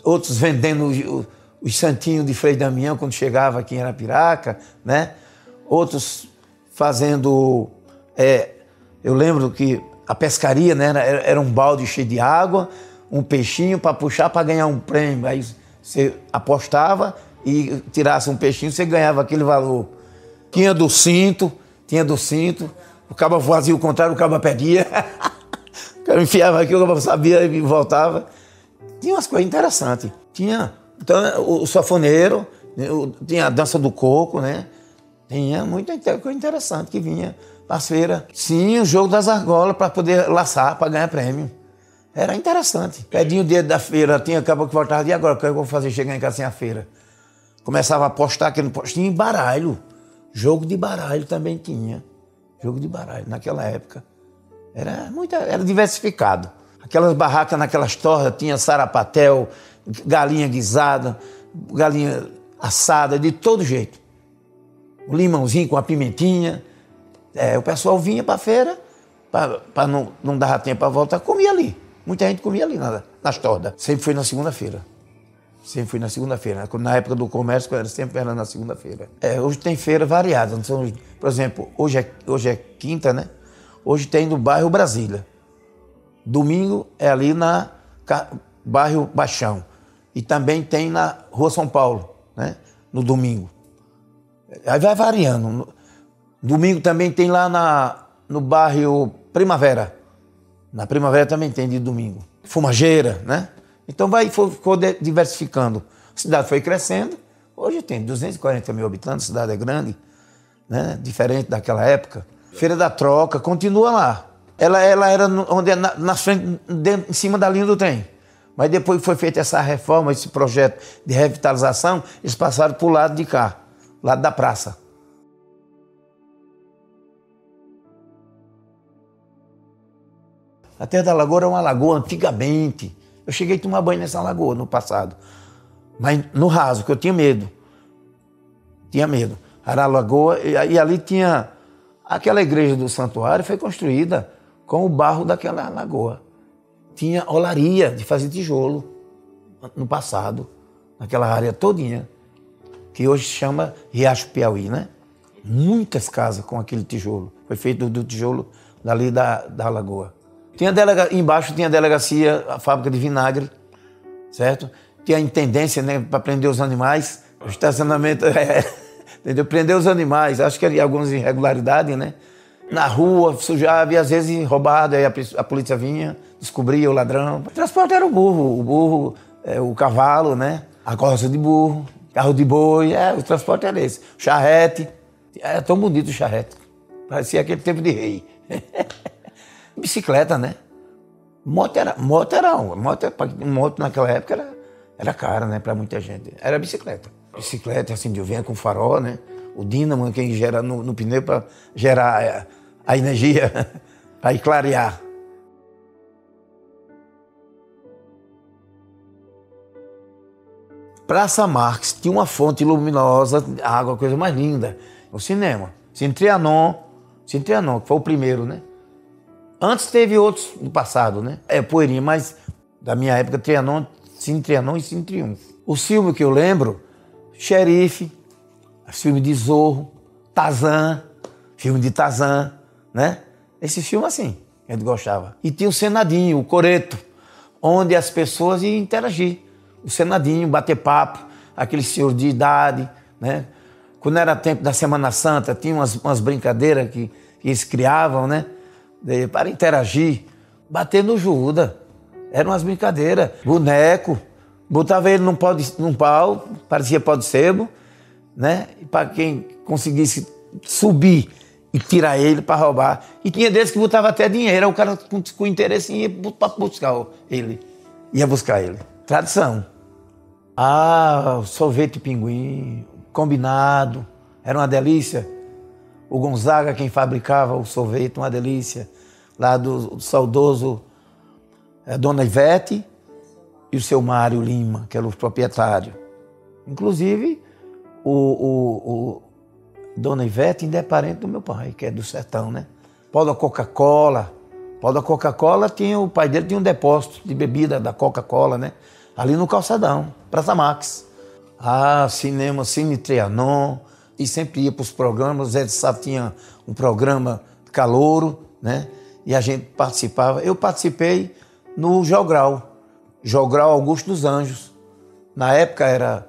outros vendendo os santinhos de Frei Damião quando chegava aqui em Arapiraca, né? Outros fazendo... eu lembro que a pescaria, né, era um balde cheio de água, um peixinho para puxar para ganhar um prêmio. Aí você apostava e tirasse um peixinho, você ganhava aquele valor. Tinha do cinto. O cabo fazia o contrário, o cabo perdia. O cara enfiava aqui, o cabo sabia e voltava. Tinha umas coisas interessantes. Tinha então, o sanfoneiro, tinha a dança do coco, né? Tinha muita coisa interessante que vinha para as feiras. Sim, o jogo das argolas para poder laçar, para ganhar prêmio. Era interessante. Pedinho o dedo da feira, tinha acabou que voltava. E agora, o que eu vou fazer chegar em casa sem a feira? Começava a apostar aqui no postinho, baralho. Jogo de baralho também tinha. Jogo de baralho, naquela época. Era diversificado. Aquelas barracas naquelas torres, tinha sarapatel, galinha guisada, galinha assada, de todo jeito. Um limãozinho com a pimentinha. O pessoal vinha para a feira, para não dar tempo para voltar, comia ali. Muita gente comia ali nas tordas. Sempre fui na segunda-feira. Na época do comércio, sempre era na segunda-feira. Hoje tem feira variada. Por exemplo, hoje é quinta, né? Hoje tem no bairro Brasília. Domingo é ali na bairro Baixão. E também tem na Rua São Paulo, né? No domingo. Aí vai variando. Domingo também tem lá no bairro Primavera. Na Primavera também tem de domingo. Fumageira, né? Então ficou diversificando. A cidade foi crescendo. Hoje tem 240 mil habitantes, a cidade é grande, né? Diferente daquela época. Feira da Troca continua lá. Ela era onde na frente, em cima da linha do trem. Mas depois que foi feita essa reforma, esse projeto de revitalização, eles passaram para o lado de cá, lado da praça. A Terra da Lagoa era uma lagoa antigamente. Eu cheguei a tomar banho nessa lagoa no passado. Mas no raso, que eu tinha medo. Era a lagoa e ali tinha... Aquela igreja do santuário foi construída com o barro daquela lagoa. Tinha olaria de fazer tijolo no passado, naquela área todinha, que hoje se chama Riacho Piauí, né? Muitas casas com aquele tijolo. Foi feito do tijolo dali da lagoa. Embaixo tinha a delegacia, a fábrica de vinagre, certo? Tinha a intendência, né, para prender os animais. O estacionamento, entendeu? Prender os animais. Acho que havia algumas irregularidades, né? Na rua, sujava e às vezes roubado, aí a polícia vinha, descobria o ladrão. O transporte era o burro, o cavalo, né? A carroça de burro, carro de boi, o transporte era esse. Charrete, era tão bonito o charrete, parecia aquele tempo de rei. Bicicleta, né? Moto naquela época era cara, né? Para muita gente. Era bicicleta. Bicicleta, assim, de vento com farol, né? O dínamo, quem gera no pneu para gerar a energia, para clarear. Praça Marques tinha uma fonte luminosa, a água, a coisa mais linda. O cinema. Cine Trianon, que foi o primeiro, né? Antes teve outros no passado, né? Poeirinha, mas da minha época, Cine Trianon e Cine Triunfo. O filme que eu lembro, Xerife, filme de Zorro, filme de Tarzan, né? Esse filme assim, a gente gostava. E tinha o Senadinho, o Coreto, onde as pessoas iam interagir. O Senadinho, bater papo, aquele senhor de idade, né? Quando era tempo da Semana Santa, tinha umas brincadeiras que que eles criavam, né? Para interagir, bater no Judas. Eram umas brincadeiras. Boneco, botava ele num pau, parecia pau de sebo, né? E para quem conseguisse subir e tirar ele para roubar. E tinha desses que botava até dinheiro, o cara com interesse ia para buscar ele. Ia buscar ele. Tradição. Ah, sorvete pinguim, combinado, era uma delícia. O Gonzaga, quem fabricava o sorvete, uma delícia. Lá do saudoso Dona Ivete e o seu Mário Lima, que era o proprietário. Inclusive, Dona Ivete ainda é parente do meu pai, que é do sertão, né? Pau da Coca-Cola. Pau da Coca-Cola, o pai dele tinha um depósito de bebida da Coca-Cola, né? Ali no Calçadão, Praça Max. Ah, cinema, Cine Trianon. E sempre ia para os programas. O Zé de Sá tinha um programa calouro, né? E a gente participava. Eu participei no Jogral. Jogral Augusto dos Anjos. Na época era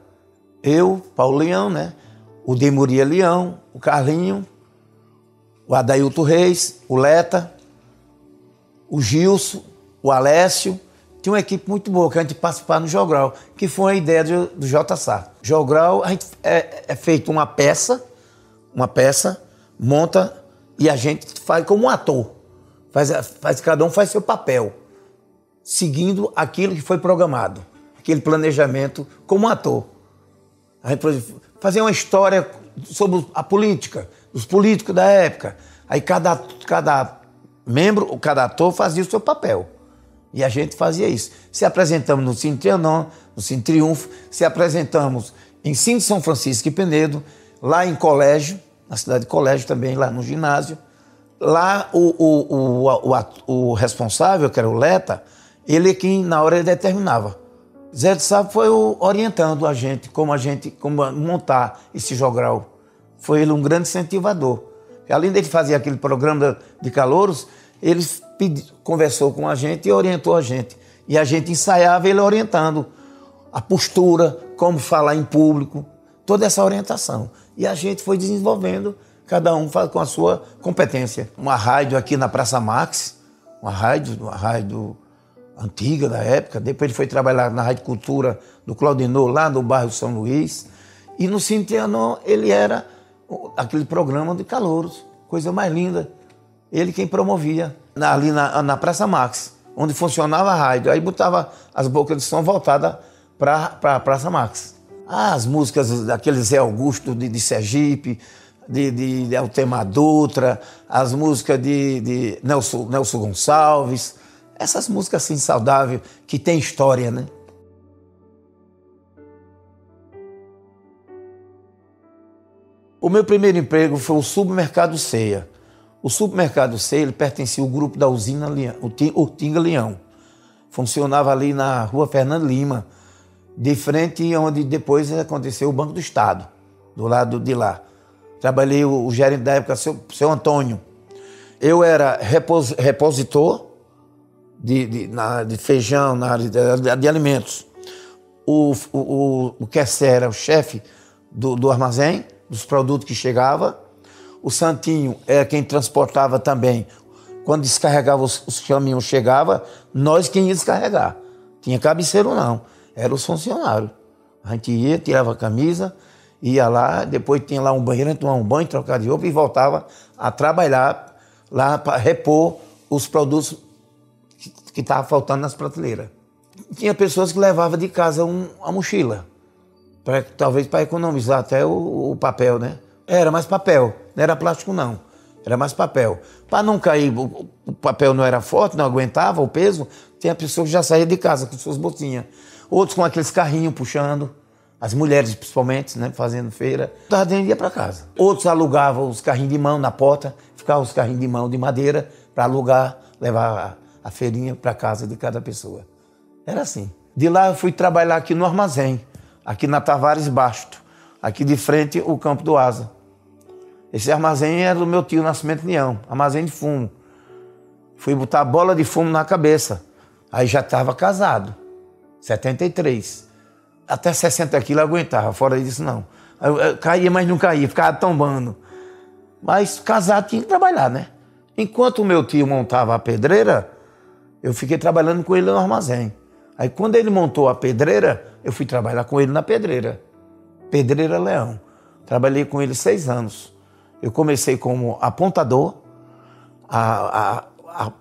eu, Paulo Leão, né? O Demuria Leão, o Carlinho, o Adailto Reis, o Leta, o Gilson, o Alessio. Tinha uma equipe muito boa que a gente participava no Jogral, que foi a ideia do J. Sá. Jogral, a gente é feito uma peça, monta e a gente faz como um ator. Cada um faz seu papel, seguindo aquilo que foi programado, aquele planejamento como um ator. A gente fazia uma história sobre a política, os políticos da época. Aí cada membro, cada ator fazia o seu papel. E a gente fazia isso. Se apresentamos no Cine Trianon, no Cine Triunfo, se apresentamos em Cine São Francisco e Penedo, lá em Colégio, na cidade de Colégio também, lá no ginásio. Lá o responsável, que era o Leta, ele que na hora ele determinava. Zé de Sá foi orientando a gente como montar esse jogral. Foi ele um grande incentivador. E além dele fazer aquele programa de calouros, ele conversou com a gente e orientou a gente. E a gente ensaiava ele orientando a postura, como falar em público, toda essa orientação. E a gente foi desenvolvendo, cada um com a sua competência. Uma rádio aqui na Praça Max, uma rádio antiga da época. Depois ele foi trabalhar na Rádio Cultura do Claudinor, lá no bairro São Luís. E no Cine Trianon ele era aquele programa de calouros, coisa mais linda. Ele quem promovia, ali na Praça Max, onde funcionava a rádio. Aí botava as bocas de som voltadas para a Praça Max. As músicas daquele Zé Augusto de Sergipe, de Altemar Dutra, as músicas de Nelson Gonçalves, essas músicas assim saudáveis, que tem história, né? O meu primeiro emprego foi o Supermercado Ceia. O Supermercado Ceia, ele pertencia ao grupo da usina Urtinga Leão. Funcionava ali na rua Fernando Lima, de frente onde depois aconteceu o Banco do Estado, do lado de lá. Trabalhei o gerente da época, seu Antônio. Eu era repositor de feijão, na área de alimentos. O Kessé era o chefe do armazém, dos produtos que chegavam. O Santinho era quem transportava também. Quando descarregava os caminhões, chegava, nós quem ia descarregar. Tinha cabeceiro não, eram os funcionários. A gente ia, tirava a camisa, ia lá, depois tinha lá um banheiro, a gente tomava um banho, trocava de roupa e voltava a trabalhar lá para repor os produtos que estavam faltando nas prateleiras. Tinha pessoas que levavam de casa uma mochila, talvez para economizar até o papel, né? Era mais papel, não era plástico não, era mais papel. Para não cair, o papel não era forte, não aguentava o peso, tinha pessoas que já saíam de casa com suas bolsinhas. Outros com aqueles carrinhos puxando, as mulheres principalmente, né, fazendo feira. Estava dentro e ia para casa. Outros alugavam os carrinhos de mão na porta, ficavam os carrinhos de mão de madeira para alugar, levar a feirinha para casa de cada pessoa. Era assim. De lá eu fui trabalhar aqui no armazém, aqui na Tavares Basto, aqui de frente o Campo do Asa. Esse armazém era do meu tio Nascimento Leão, armazém de fumo. Fui botar bola de fumo na cabeça. Aí já estava casado, 73. Até 60 quilos eu aguentava, fora disso não. Eu caía, mas não caía, ficava tombando. Mas casado tinha que trabalhar, né? Enquanto o meu tio montava a pedreira, eu fiquei trabalhando com ele no armazém. Aí quando ele montou a pedreira, eu fui trabalhar com ele na pedreira. Pedreira Leão. Trabalhei com ele 6 anos. Eu comecei como apontador. A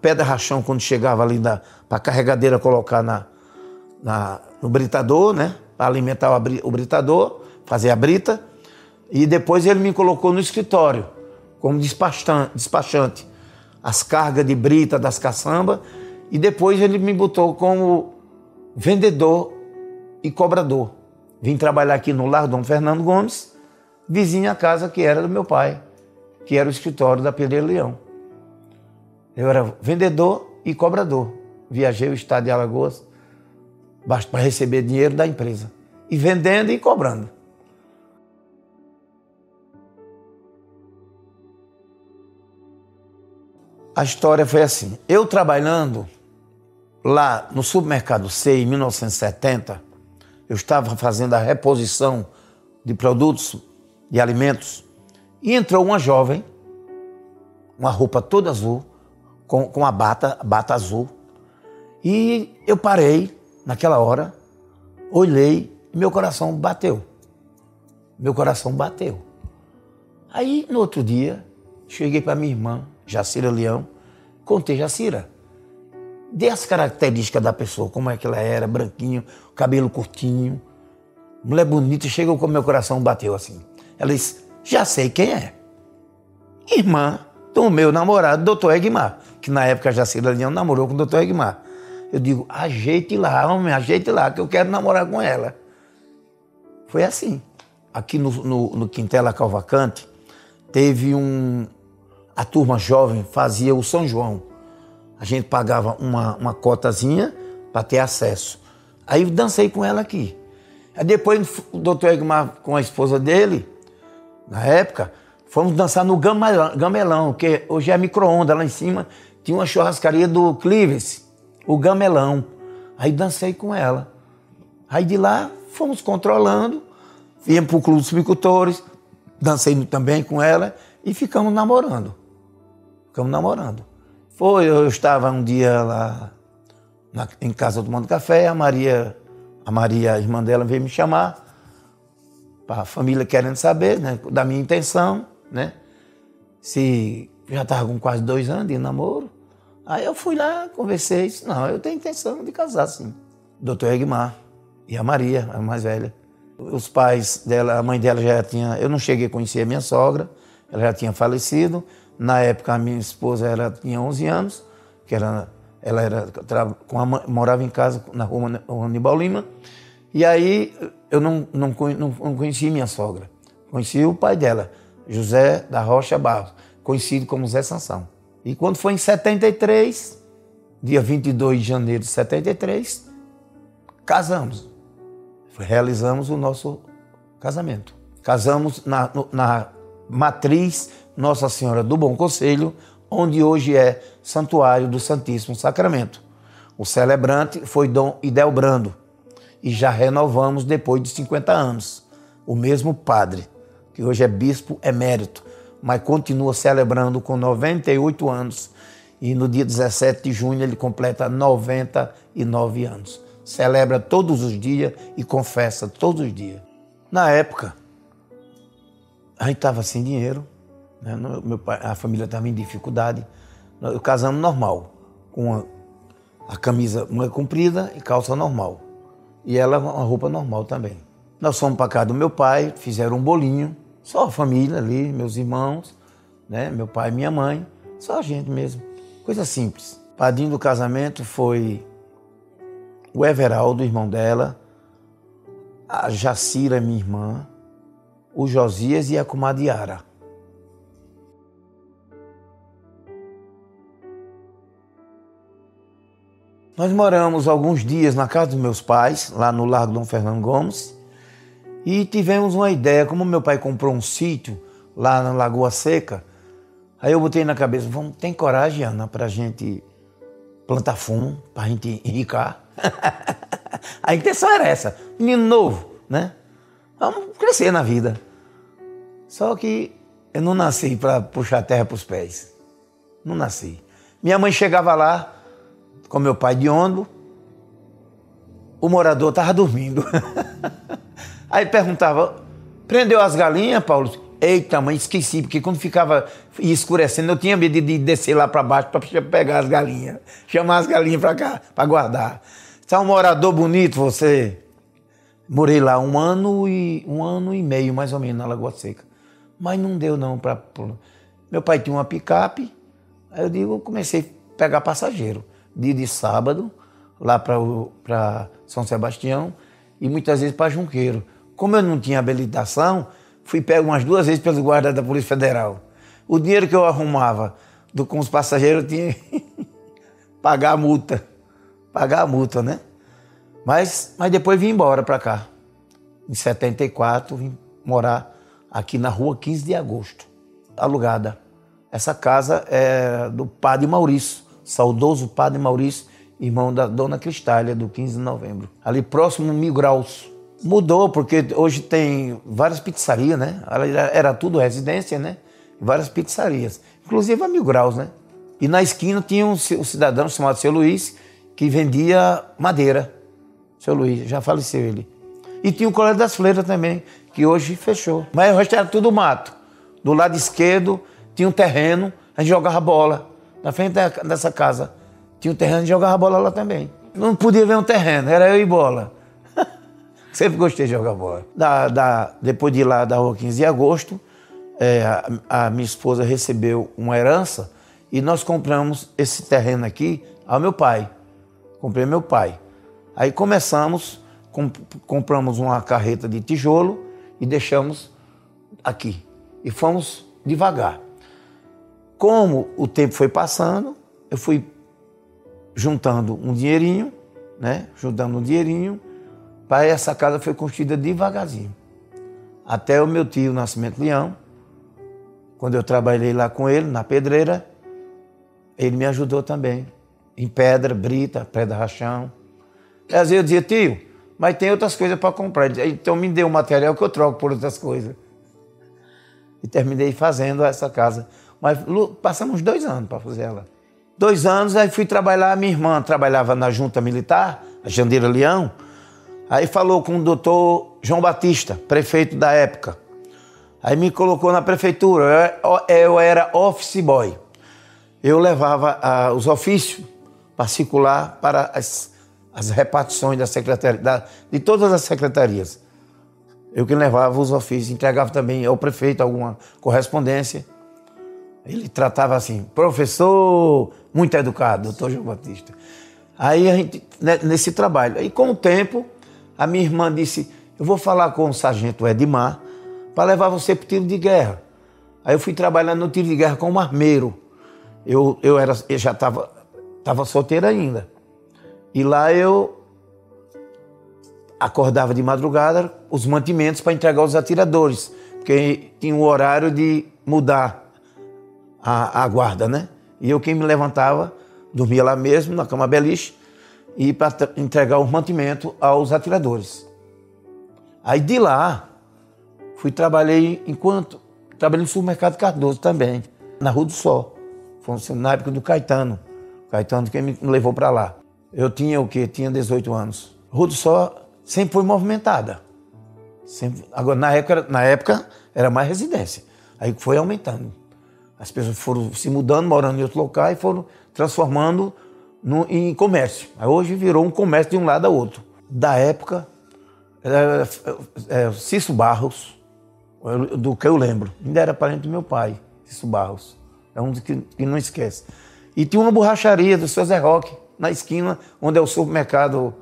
pedra rachão, quando chegava ali para a carregadeira colocar no britador, né? Para alimentar o britador, fazer a brita. E depois ele me colocou no escritório, como despachante. As cargas de brita das caçambas. E depois ele me botou como vendedor e cobrador. Vim trabalhar aqui no Lar Dom Fernando Gomes, vizinho à casa que era do meu pai, que era o escritório da Pedreira Leão. Eu era vendedor e cobrador. Viajei o estado de Alagoas para receber dinheiro da empresa. E vendendo e cobrando. A história foi assim. Eu trabalhando lá no supermercado C, em 1970, eu estava fazendo a reposição de produtos, de alimentos, e entrou uma jovem, uma roupa toda azul, com a bata azul. E eu parei naquela hora, olhei e meu coração bateu. Meu coração bateu. Aí, no outro dia, cheguei para minha irmã, Jacira Leão, contei: Jacira, dê as características da pessoa, como é que ela era, branquinho, cabelo curtinho, mulher bonita. Chegou como meu coração bateu assim. Ela disse: já sei quem é. Irmã do meu namorado, doutor Egmar, que na época a Jacira Leão namorou com o doutor Egmar. Eu digo: ajeite lá, homem, ajeite lá, que eu quero namorar com ela. Foi assim. Aqui no Quintela Calvacante, teve a turma jovem fazia o São João. A gente pagava uma cotazinha para ter acesso. Aí dancei com ela aqui. Aí depois o doutor Egmar com a esposa dele, na época, fomos dançar no Gamelão, que hoje é micro-ondas. Lá em cima tinha uma churrascaria do Clives, o Gamelão. Aí dancei com ela. Aí de lá fomos controlando, viemos para o Clube dos Picultores, dancei também com ela e ficamos namorando. Eu estava um dia lá em casa tomando café, a Maria, a irmã dela, veio me chamar, para a família querendo saber, né, da minha intenção, né, se já estava com quase 2 anos de namoro. Aí eu fui lá, conversei, disse: não, eu tenho intenção de casar, sim. Doutor Egmar e a Maria, a mais velha. Os pais dela, a mãe dela já tinha, eu não cheguei a conhecer a minha sogra, ela já tinha falecido. Na época, a minha esposa tinha 11 anos, morava em casa na rua Aníbal Lima. E aí eu não conheci minha sogra. Conheci o pai dela, José da Rocha Barros, conhecido como Zé Sansão. E quando foi em 73, dia 22 de janeiro de 73, casamos. Realizamos o nosso casamento. Casamos na matriz Nossa Senhora do Bom Conselho, onde hoje é Santuário do Santíssimo Sacramento. O celebrante foi Dom Idelbrando, e já renovamos depois de 50 anos. O mesmo padre, que hoje é bispo emérito, mas continua celebrando com 98 anos, e no dia 17 de junho ele completa 99 anos. Celebra todos os dias e confessa todos os dias. Na época, a gente estava sem dinheiro, né? Meu pai, a família estava em dificuldade. Nós casamos normal, com a camisa manga comprida e calça normal. E ela uma roupa normal também. Nós fomos para casa do meu pai, fizeram um bolinho, só a família ali, meus irmãos, né? Meu pai e minha mãe, só a gente mesmo. Coisa simples. Padrinho do casamento foi o Everaldo, irmão dela, a Jacira, minha irmã, o Josias e a comadre Yara. Nós moramos alguns dias na casa dos meus pais, lá no Largo Dom Fernando Gomes, e tivemos uma ideia. Como meu pai comprou um sítio lá na Lagoa Seca, aí eu botei na cabeça: tem coragem, Ana, para a gente plantar fumo, para a gente enricar? A intenção era essa, menino novo, né? Vamos crescer na vida. Só que Eu não nasci para puxar a terra para os pés. Não nasci. Minha mãe chegava lá, com meu pai de ônibus, o morador estava dormindo. Aí perguntava, prendeu as galinhas, Paulo? Eita, mãe, esqueci, porque quando ficava escurecendo, eu tinha medo de descer lá para baixo para pegar as galinhas, chamar as galinhas para cá, para guardar. Você é um morador bonito, você. Morei lá um ano e meio, mais ou menos, na Lagoa Seca. Mas não deu não para... Meu pai tinha uma picape, aí eu comecei a pegar passageiro. Dia de sábado, lá para São Sebastião, e muitas vezes para Junqueiro. Como eu não tinha habilitação, fui pego umas 2 vezes pelos guardas da Polícia Federal. O dinheiro que eu arrumava com os passageiros, eu tinha que pagar a multa. Pagar a multa, né? Mas depois vim embora para cá. Em 74, vim morar aqui na rua 15 de agosto, alugada. Essa casa é do padre Maurício, saudoso padre Maurício, irmão da dona Cristália, do 15 de novembro. Ali próximo, 1000 graus. Mudou, porque hoje tem várias pizzarias, né? Era tudo residência, né? Várias pizzarias. Inclusive a 1000 graus, né? E na esquina tinha um cidadão chamado Seu Luiz, que vendia madeira. Seu Luiz, já faleceu ele. E tinha o Colégio das Fleiras também, que hoje fechou. Mas o resto era tudo mato. Do lado esquerdo tinha um terreno, a gente jogava bola. Na frente dessa casa tinha um terreno, a gente jogava bola lá também. Não podia ver um terreno, era eu e bola. Sempre gostei de jogar bola. Depois de ir lá da rua 15 de agosto, a minha esposa recebeu uma herança e nós compramos esse terreno aqui ao meu pai. Comprei meu pai. Aí começamos, compramos uma carreta de tijolo e deixamos aqui. E fomos devagar. Como o tempo foi passando, eu fui juntando um dinheirinho, né? Juntando um dinheirinho, para essa casa foi construída devagarzinho. Até o meu tio Nascimento Leão, quando eu trabalhei lá com ele, na pedreira, ele me ajudou também. Em pedra, brita, pedra rachão. E às vezes eu dizia, tio, mas tem outras coisas para comprar. Então me dê um material que eu troco por outras coisas. E terminei fazendo essa casa. Mas passamos 2 anos para fazer ela. 2 anos, aí fui trabalhar, minha irmã trabalhava na junta militar, a Jandeira Leão, aí falou com o doutor João Batista, prefeito da época. Aí me colocou na prefeitura, eu era office boy. Eu levava os ofícios para circular para as repartições da secretaria, de todas as secretarias. Eu que levava os ofícios, entregava também ao prefeito alguma correspondência. Ele tratava assim, professor, muito educado, doutor João Batista. Aí a gente, nesse trabalho, aí com o tempo, a minha irmã disse, eu vou falar com o sargento Edmar para levar você para o tiro de guerra. Aí eu fui trabalhar no tiro de guerra como armeiro. Eu já estava solteiro ainda. E lá eu acordava de madrugada os mantimentos para entregar aos atiradores, porque tinha o horário de mudar a guarda, né? E eu quem me levantava, dormia lá mesmo, na cama beliche, e para entregar o mantimento aos atiradores. Aí de lá, trabalhei no supermercado Cardoso também, na Rua do Sol. Foi na época do Caetano. Caetano quem me levou para lá. Eu tinha o quê? Tinha 18 anos. A Rua do Sol sempre foi movimentada. Agora, na época, era mais residência. Aí foi aumentando. As pessoas foram se mudando, morando em outro local e foram transformando em comércio. Aí hoje virou um comércio de um lado ao outro. Da época, Cício Barros, do que eu lembro, ainda era parente do meu pai, Cício Barros. É um dos que não esquece. E tinha uma borracharia do seu Zé Roque, na esquina, onde é o supermercado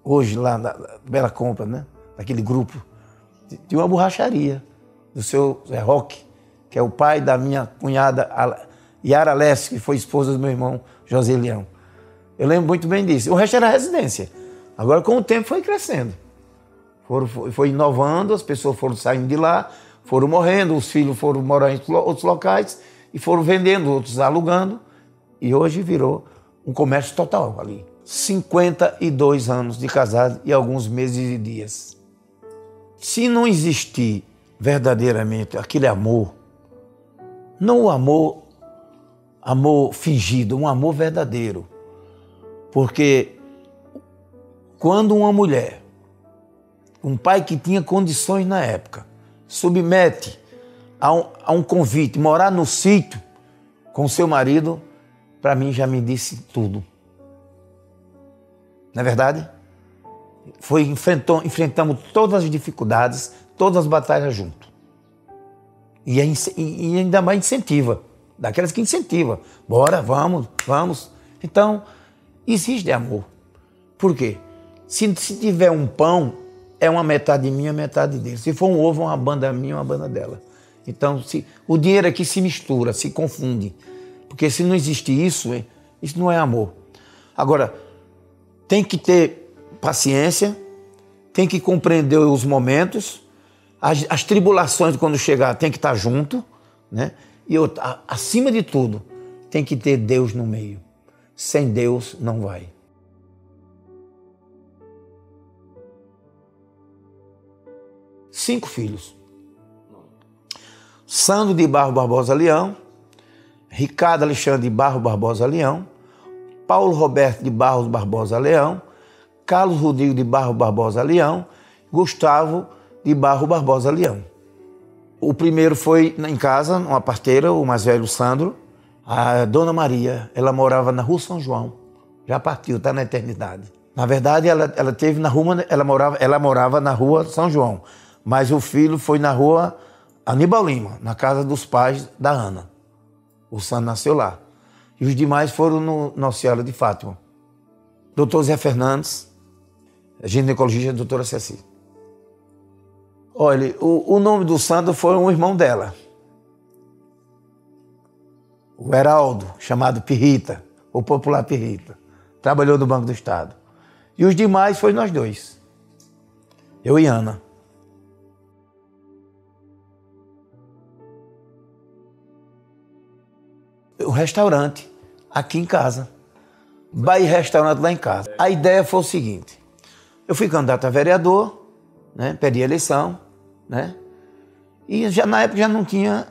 hoje, lá na Bela Compra, né? Daquele grupo. Tinha uma borracharia do seu Zé Roque, que é o pai da minha cunhada Yara Leste, que foi esposa do meu irmão José Leão. Eu lembro muito bem disso. O resto era residência. Agora, com o tempo, foi crescendo. Foi inovando, as pessoas foram saindo de lá, foram morrendo, os filhos foram morar em outros locais e foram vendendo, outros alugando. E hoje virou um comércio total ali. 52 anos de casado e alguns meses e dias. Se não existir verdadeiramente aquele amor, Não o amor fingido, um amor verdadeiro. Porque quando uma mulher, um pai que tinha condições na época, submete a um convite, morar no sítio com seu marido, para mim já me disse tudo. Não é verdade? Enfrentamos todas as dificuldades, todas as batalhas juntos. E ainda mais incentiva, daquelas que incentiva. Bora, vamos. Então, existe amor. Por quê? Se tiver um pão, é uma metade minha, metade dele. Se for um ovo, uma banda minha, uma banda dela. Então, o dinheiro aqui se mistura, se confunde. Porque se não existe isso não é amor. Agora, tem que ter paciência, tem que compreender os momentos, as tribulações quando chegar tem que estar junto, né? E acima de tudo, tem que ter Deus no meio. Sem Deus não vai. Cinco filhos. Sandro de Barros Barbosa Leão, Ricardo Alexandre de Barros Barbosa Leão, Paulo Roberto de Barros Barbosa Leão, Carlos Rodrigo de Barros Barbosa Leão, Gustavo de Barros Barbosa Leão. O primeiro foi em casa, uma parteira, o mais velho Sandro. A Dona Maria, ela morava na Rua São João. Já partiu, está na eternidade. Na verdade, ela teve na rua, ela morava na Rua São João. Mas o filho foi na Rua Aníbal Lima, na casa dos pais da Ana. O Sandro nasceu lá. E os demais foram no Nossa Senhora de Fátima. Doutor Zé Fernandes, ginecologista, doutora Ceci. Olha, o nome do Sandro foi um irmão dela. O Heraldo, chamado Pirrita, o popular Pirrita. Trabalhou no Banco do Estado. E os demais foi nós dois. Eu e Ana. O restaurante, aqui em casa. Bahia Restaurante lá em casa. A ideia foi o seguinte. Eu fui candidato a vereador, né? Perdi a eleição, né? E na época já não tinha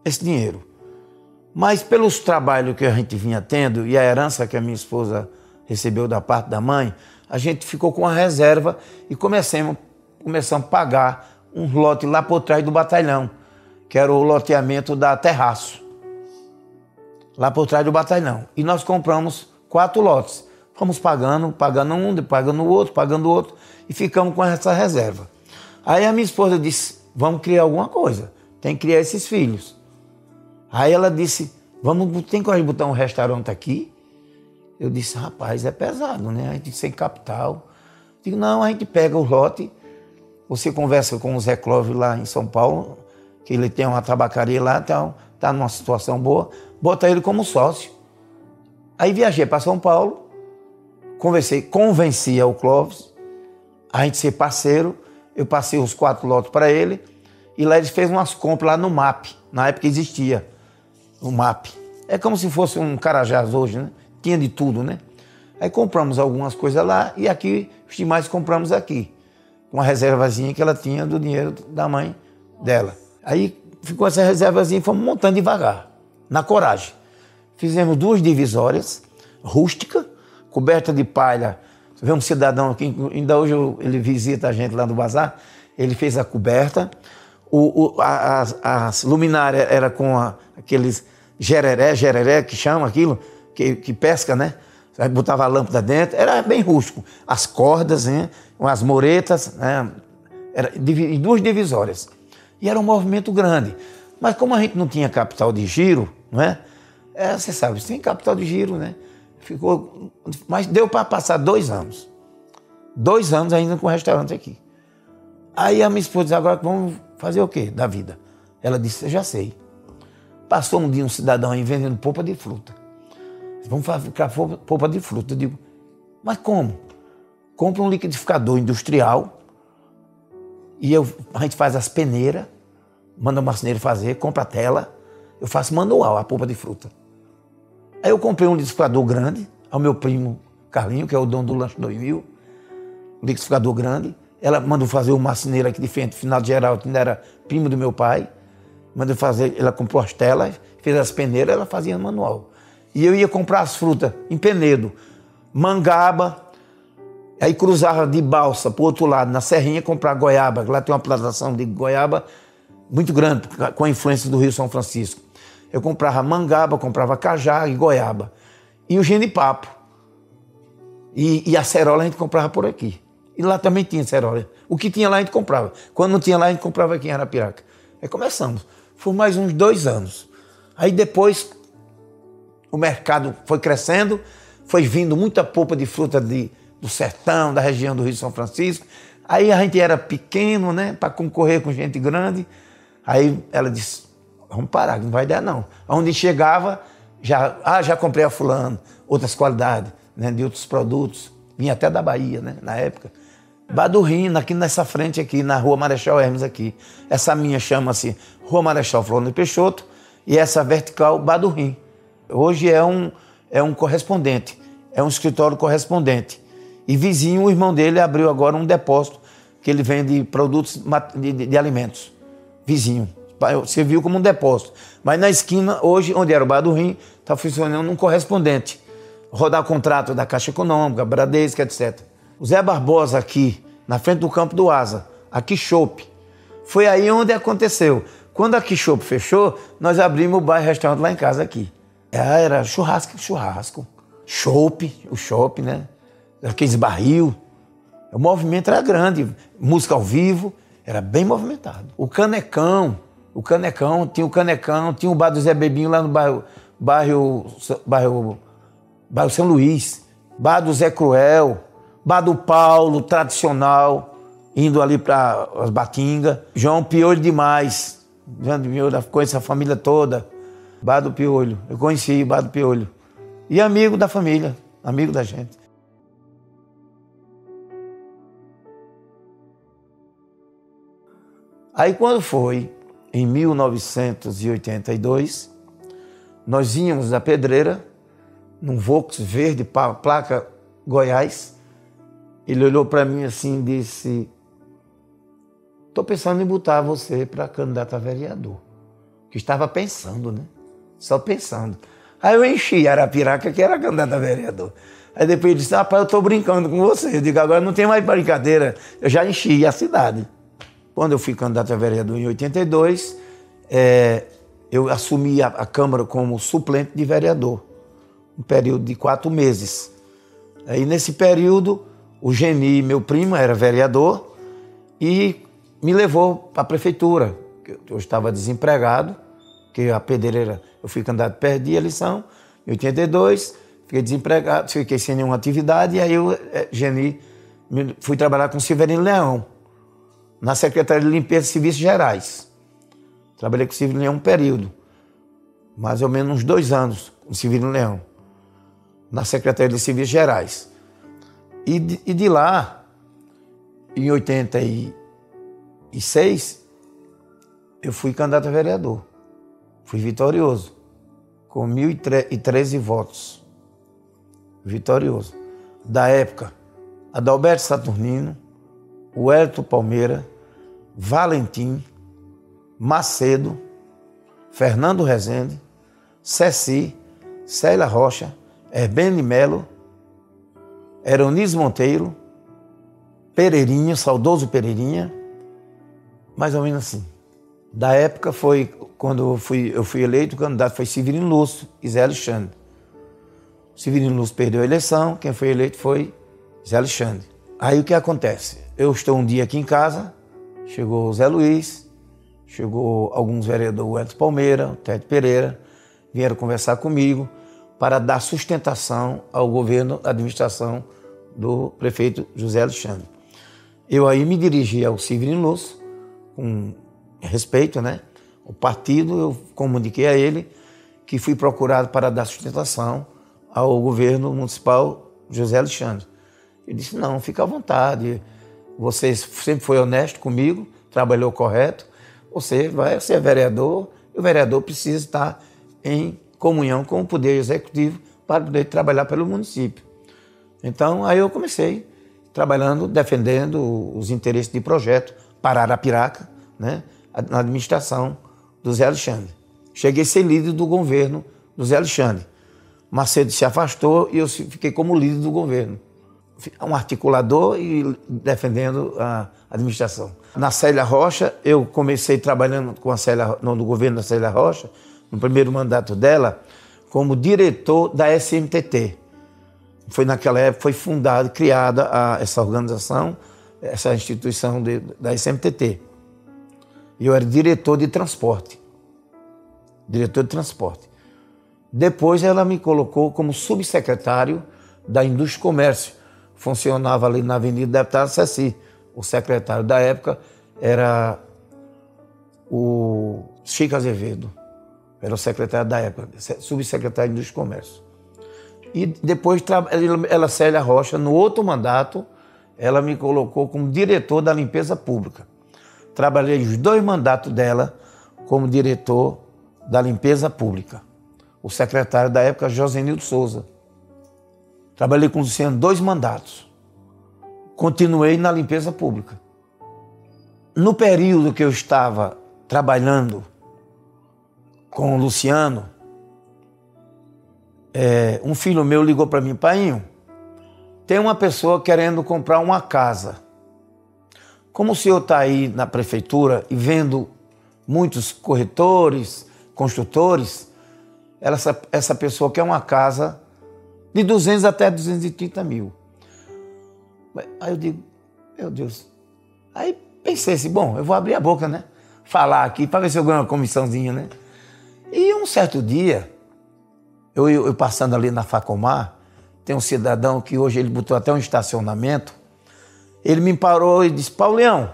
esse dinheiro. Mas pelos trabalhos que a gente vinha tendo e a herança que a minha esposa recebeu da parte da mãe, a gente ficou com a reserva e começamos a pagar um lote lá por trás do batalhão, que era o loteamento da Terraço. Lá por trás do batalhão. E nós compramos 4 lotes. Fomos pagando um, pagando o outro, e ficamos com essa reserva. Aí a minha esposa disse, vamos criar alguma coisa, tem que criar esses filhos. Aí ela disse, tem que botar um restaurante aqui? Eu disse, rapaz, é pesado, né? A gente sem capital. Digo, não, a gente pega o lote, você conversa com o Zé Clóvis lá em São Paulo, que ele tem uma tabacaria lá, tá numa situação boa, bota ele como sócio. Aí viajei para São Paulo, convenci o Clóvis, a gente ser parceiro, eu passei os 4 lotes para ele, e lá eles fez umas compras lá no MAP, na época existia o MAP. É como se fosse um Carajás hoje, né? Tinha de tudo, né? Aí compramos algumas coisas lá e aqui, os demais compramos aqui. Uma reservazinha que ela tinha do dinheiro da mãe dela. Aí ficou essa reservazinha e fomos montando devagar, na coragem. Fizemos 2 divisórias, rústica, coberta de palha. Você vê um cidadão aqui, ainda hoje ele visita a gente lá no bazar, ele fez a coberta. As luminárias era com aqueles gereré, que chama aquilo, que pesca, né? Aí botava a lâmpada dentro, era bem rústico. As cordas, né? As moretas, né? Era em 2 divisórias. E era um movimento grande. Mas como a gente não tinha capital de giro, não é? Você sabe, sem capital de giro, né? Mas deu para passar 2 anos. 2 anos ainda com o restaurante aqui. Aí a minha esposa disse, agora vamos fazer o quê da vida? Ela disse, eu já sei. Passou um dia um cidadão aí vendendo polpa de fruta. Vamos ficar polpa de fruta. Eu digo, mas como? Compra um liquidificador industrial e a gente faz as peneiras, manda o marceneiro fazer, compra a tela, eu faço manual a polpa de fruta. Aí eu comprei um liquidificador grande, ao meu primo Carlinho, que é o dono do Lanche 2000, um liquidificador grande. Ela mandou fazer um marceneiro aqui de frente, final de geral, que ainda era primo do meu pai. mandou fazer, ela comprou as telas, fez as peneiras, ela fazia manual. E eu ia comprar as frutas em Penedo, mangaba, aí cruzava de balsa para o outro lado, na Serrinha, comprar goiaba. Lá tem uma plantação de goiaba muito grande, com a influência do Rio São Francisco. Eu comprava mangaba, comprava cajá e goiaba. E o genipapo. E a cerola a gente comprava por aqui. E lá também tinha cerola. O que tinha lá a gente comprava. Quando não tinha lá a gente comprava aqui em Arapiraca. Aí começamos. Foi mais uns 2 anos. Aí depois o mercado foi crescendo, foi vindo muita polpa de fruta do sertão, da região do Rio São Francisco. Aí a gente era pequeno, né, para concorrer com gente grande. Aí ela disse, vamos parar, não vai dar não. Onde chegava, já comprei a fulano, outras qualidades, né, de outros produtos. Vinha até da Bahia, né, na época. Badurrino, aqui nessa frente aqui, na Rua Marechal Hermes aqui. Essa minha chama-se Rua Marechal Floriano Peixoto e essa vertical Badurrino. Hoje é um correspondente, é um escritório correspondente. E vizinho, o irmão dele abriu agora um depósito que ele vende produtos de alimentos. Vizinho, serviu como um depósito. Mas na esquina, hoje, onde era o Bar do Rim, está funcionando um correspondente. Rodar contrato da Caixa Econômica, Bradesco, etc. O Zé Barbosa aqui, na frente do Campo do Asa, a Quixope. Foi aí onde aconteceu. Quando a Quixope fechou, nós abrimos o bar e restaurante lá em casa aqui. Era churrasco. O chopp, né? Aqueles barril. O movimento era grande. Música ao vivo, era bem movimentado. O Canecão, tinha o bar do Zé Bebinho lá no bairro São Luís. Bar do Zé Cruel, bar do Paulo, tradicional, indo ali para as Batingas. João Piolho demais. João Piolho, conheço a família toda. Bar do Piolho, eu conheci o Bar do Piolho. E amigo da família, amigo da gente. Aí quando foi, em 1982, nós íamos da Pedreira, num Vox verde, placa Goiás. Ele olhou para mim assim e disse, estou pensando em botar você para candidato a vereador. Que estava pensando, né? Só pensando. Aí eu enchi Arapiraca, que era candidato a vereador. Aí depois ele disse, rapaz, eu estou brincando com você. Eu digo, agora não tem mais brincadeira. Eu já enchi a cidade. Quando eu fui candidato a vereador em 82, eu assumi a Câmara como suplente de vereador. Um período de 4 meses. Aí nesse período, o Geni, meu primo, era vereador e me levou para a prefeitura. Eu estava desempregado, que a Pedreira, eu fui candidato, perdi a eleição, em 82, fiquei desempregado, fiquei sem nenhuma atividade, e aí eu, Geni, fui trabalhar com o Severino Leão, na Secretaria de Limpeza e Serviços Gerais. Trabalhei com o Severino Leão um período, mais ou menos uns 2 anos, com o Severino Leão, na Secretaria de Serviços Gerais. E de lá, em 86, eu fui candidato a vereador. Fui vitorioso, com 1.013 votos. Vitorioso. Da época, Adalberto Saturnino, o Hélito Palmeira, Valentim, Macedo, Fernando Rezende, Ceci, Célia Rocha, Herbene Melo, Eronise Monteiro, Pereirinha, saudoso Pereirinha, mais ou menos assim. Da época foi quando eu fui eleito, o candidato foi Severino Lúcio e Zé Alexandre. Severino Lúcio perdeu a eleição, quem foi eleito foi Zé Alexandre. Aí o que acontece? Eu estou um dia aqui em casa, chegou o Zé Luiz, chegou alguns vereadores, o Hélito Palmeira, o Tete Pereira, vieram conversar comigo para dar sustentação ao governo, à administração do prefeito José Alexandre. Eu aí me dirigi ao Severino Lúcio, com respeito, né? O partido, eu comuniquei a ele que fui procurado para dar sustentação ao governo municipal José Alexandre. Ele disse, não, fica à vontade, você sempre foi honesto comigo, trabalhou correto, você vai ser vereador, e o vereador precisa estar em comunhão com o Poder Executivo para poder trabalhar pelo município. Então, aí eu comecei trabalhando, defendendo os interesses de projeto para Arapiraca, né, na administração do Zé Alexandre. Cheguei a ser líder do governo do Zé Alexandre. Macedo se afastou e eu fiquei como líder do governo. Um articulador e defendendo a administração. Na Célia Rocha, eu comecei trabalhando com a Célia, no governo da Célia Rocha, no primeiro mandato dela, como diretor da SMTT. Foi naquela época, foi fundada, criada essa organização, essa instituição da SMTT. E eu era diretor de transporte. Diretor de transporte. Depois ela me colocou como subsecretário da Indústria e Comércio. Funcionava ali na Avenida Deputado Ceci. O secretário da época era o Chico Azevedo. Era o secretário da época, subsecretário de Indústria e Comércio. E depois ela, Célia Rocha, no outro mandato, ela me colocou como diretor da limpeza pública. Trabalhei os 2 mandatos dela como diretor da limpeza pública. O secretário da época, Josenildo Souza. Trabalhei com o Luciano 2 mandatos. Continuei na limpeza pública. No período que eu estava trabalhando com o Luciano, um filho meu ligou para mim: Painho, tem uma pessoa querendo comprar uma casa. Como o senhor está aí na prefeitura e vendo muitos corretores, construtores, essa pessoa quer uma casa de 200 até 230 mil. Aí eu digo, meu Deus. Aí pensei assim, bom, eu vou abrir a boca, né? Falar aqui para ver se eu ganho uma comissãozinha, né? E um certo dia, eu passando ali na Facomar, tem um cidadão que hoje ele botou até um estacionamento, ele me parou e disse: Paulião,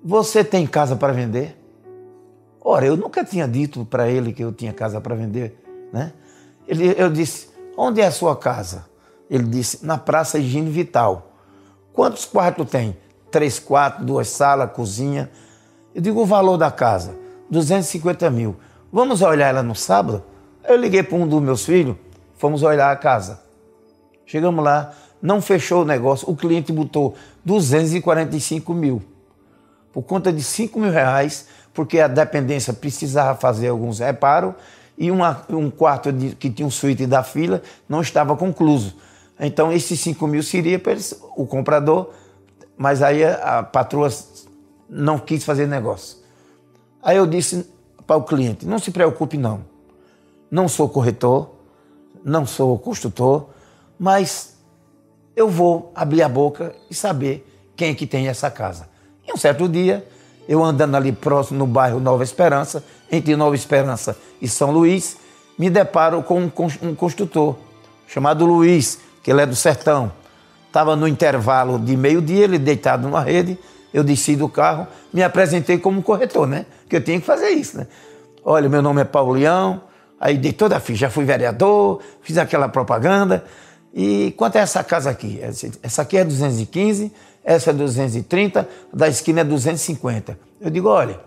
você tem casa para vender? Ora, eu nunca tinha dito para ele que eu tinha casa para vender, né? Eu disse: onde é a sua casa? Ele disse: na Praça Higino Vital. Quantos quartos tem? 3 quartos, 2 salas, cozinha. Eu digo: o valor da casa? 250 mil. Vamos olhar ela no sábado? Eu liguei para um dos meus filhos, fomos olhar a casa. Chegamos lá, não fechou o negócio, o cliente botou 245 mil. Por conta de 5 mil reais, porque a dependência precisava fazer alguns reparos e um quarto que tinha um suíte da fila não estava concluso. Então esses 5 mil seria para o comprador, mas aí a patroa não quis fazer negócio. Aí eu disse para o cliente: não se preocupe não, não sou corretor, não sou construtor, mas eu vou abrir a boca e saber quem é que tem essa casa. E um certo dia, eu andando ali próximo no bairro Nova Esperança, entre Nova Esperança e São Luís, me deparo com um construtor chamado Luiz, que ele é do sertão. Estava no intervalo de meio-dia, ele deitado numa rede, eu desci do carro, me apresentei como corretor, né? Porque eu tinha que fazer isso, né? Olha, meu nome é Paulião, aí dei toda a ficha, já fui vereador, fiz aquela propaganda. E quanto é essa casa aqui? Essa aqui é 215, essa é 230, da esquina é 250. Eu digo: olha,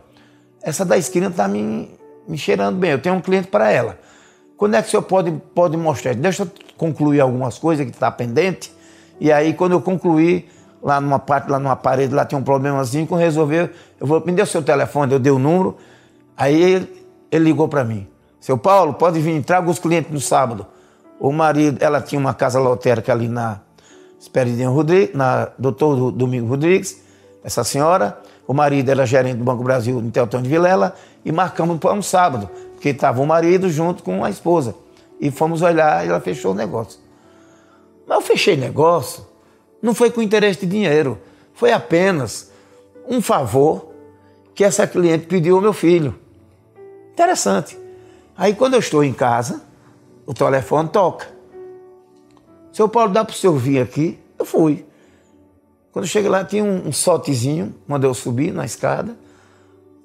essa da esquina está me cheirando bem, eu tenho um cliente para ela. Quando é que o senhor pode mostrar? Deixa eu concluir algumas coisas que está pendente. E aí, quando eu concluir, lá numa parede, lá tinha um problemazinho, quando resolver, me dê o seu telefone, eu dei o número. Aí ele ligou para mim: seu Paulo, pode vir, traga os clientes no sábado. O marido, ela tinha uma casa lotérica ali na Esperidinho Rodrigues, na Doutor Domingo Rodrigues, essa senhora. O marido era gerente do Banco Brasil em Teotônio de Vilela, e marcamos para um sábado, porque estava o marido junto com a esposa. E fomos olhar e ela fechou o negócio. Mas eu fechei negócio, não foi com interesse de dinheiro, foi apenas um favor que essa cliente pediu ao meu filho. Interessante. Aí quando eu estou em casa, o telefone toca. Seu Paulo, dá para o senhor vir aqui? Eu fui. Quando eu cheguei lá, tinha um sortezinho, mandei eu subir na escada.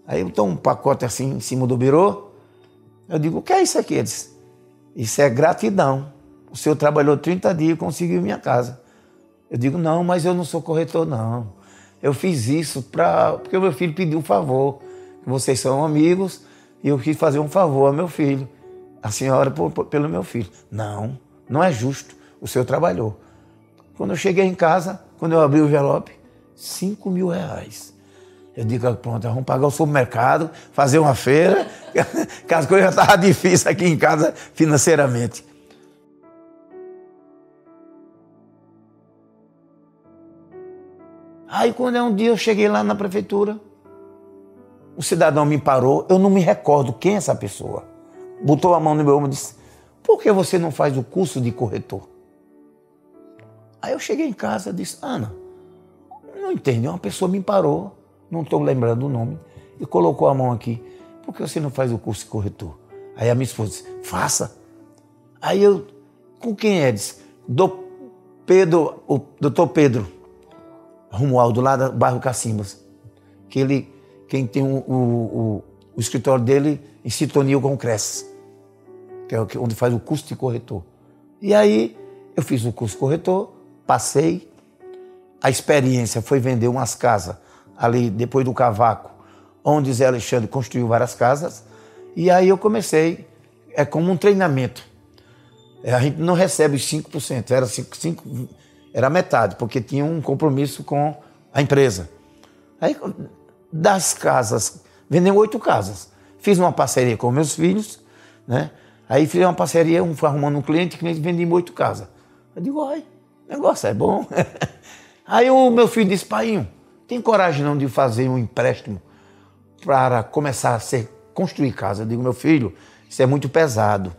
Aí botou um pacote assim em cima do birô. Eu digo: o que é isso aqui? Ele disse: isso é gratidão. O senhor trabalhou 30 dias e conseguiu minha casa. Eu digo: não, mas eu não sou corretor, não. Eu fiz isso porque o meu filho pediu um favor. Vocês são amigos e eu quis fazer um favor ao meu filho. A senhora pelo meu filho. Não, não é justo. O senhor trabalhou. Quando eu cheguei em casa, quando eu abri o envelope, 5 mil reais. Eu digo, pronto, vamos pagar o supermercado, fazer uma feira, que as coisas já estavam difíceis aqui em casa financeiramente. Aí quando um dia eu cheguei lá na prefeitura, o cidadão me parou, eu não me recordo quem é essa pessoa. Botou a mão no meu ombro e disse, por que você não faz o curso de corretor? Aí eu cheguei em casa e disse, Ana, não entendi, uma pessoa me parou, não estou lembrando o nome, e colocou a mão aqui, por que você não faz o curso de corretor? Aí a minha esposa disse, faça. Aí eu, com quem é? Disse, Pedro, o doutor Pedro Romualdo, lá do bairro Cacimbas, quem tem o escritório dele em sintonia com o CRES, que é onde faz o curso de corretor. E aí eu fiz o curso de corretor, passei, a experiência foi vender umas casas ali depois do Cavaco, onde Zé Alexandre construiu várias casas, e aí eu comecei, é como um treinamento. A gente não recebe os 5%, era metade, porque tinha um compromisso com a empresa. Aí, das casas, vendemos 8 casas. Fiz uma parceria com meus filhos, né? Aí fiz uma parceria, um foi arrumando um cliente, vendemos 8 casas. Eu digo, ai, o negócio é bom. Aí o meu filho disse, pai, tem coragem não de fazer um empréstimo para começar a construir casa? Eu digo, meu filho, isso é muito pesado.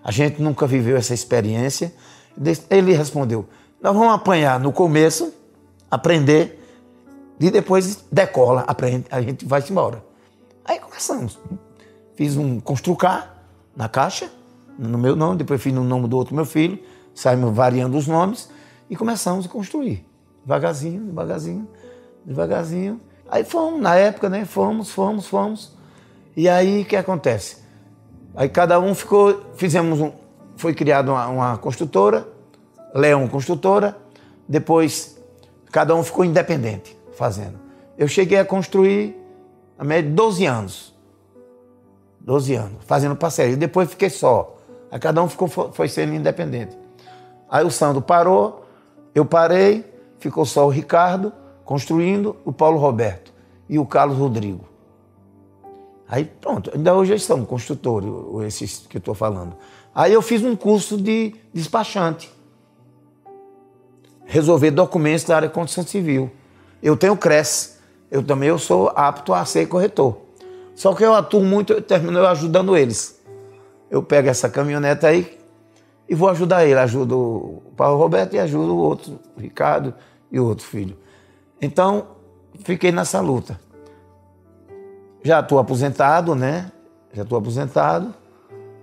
A gente nunca viveu essa experiência. Ele respondeu, nós vamos apanhar no começo, aprender, e depois decola, aprende, a gente vai embora. Aí começamos. Fiz um Construcar na Caixa, no meu nome, depois fiz no nome do outro meu filho, saímos variando os nomes e começamos a construir. Devagarzinho, devagarzinho, devagarzinho. Aí fomos, na época, né? Fomos. E aí o que acontece? Aí cada um foi criada uma construtora, Leão Construtora, depois cada um ficou independente fazendo. Eu cheguei a construir a média de 12 anos, fazendo parceria, depois fiquei só. Aí cada um foi sendo independente. Aí o Sandro parou, eu parei, ficou só o Ricardo construindo, o Paulo Roberto e o Carlos Rodrigo. Aí pronto, ainda hoje eles são construtores, esses que eu estou falando. Aí eu fiz um curso de despachante, resolver documentos da área de construção civil. Eu tenho CRES, eu sou apto a ser corretor. Só que eu atuo muito, eu termino ajudando eles. Eu pego essa caminhonete aí e vou ajudar ele. Ajudo o Paulo Roberto e ajudo o outro, o Ricardo e o outro filho. Então, fiquei nessa luta. Já estou aposentado, né?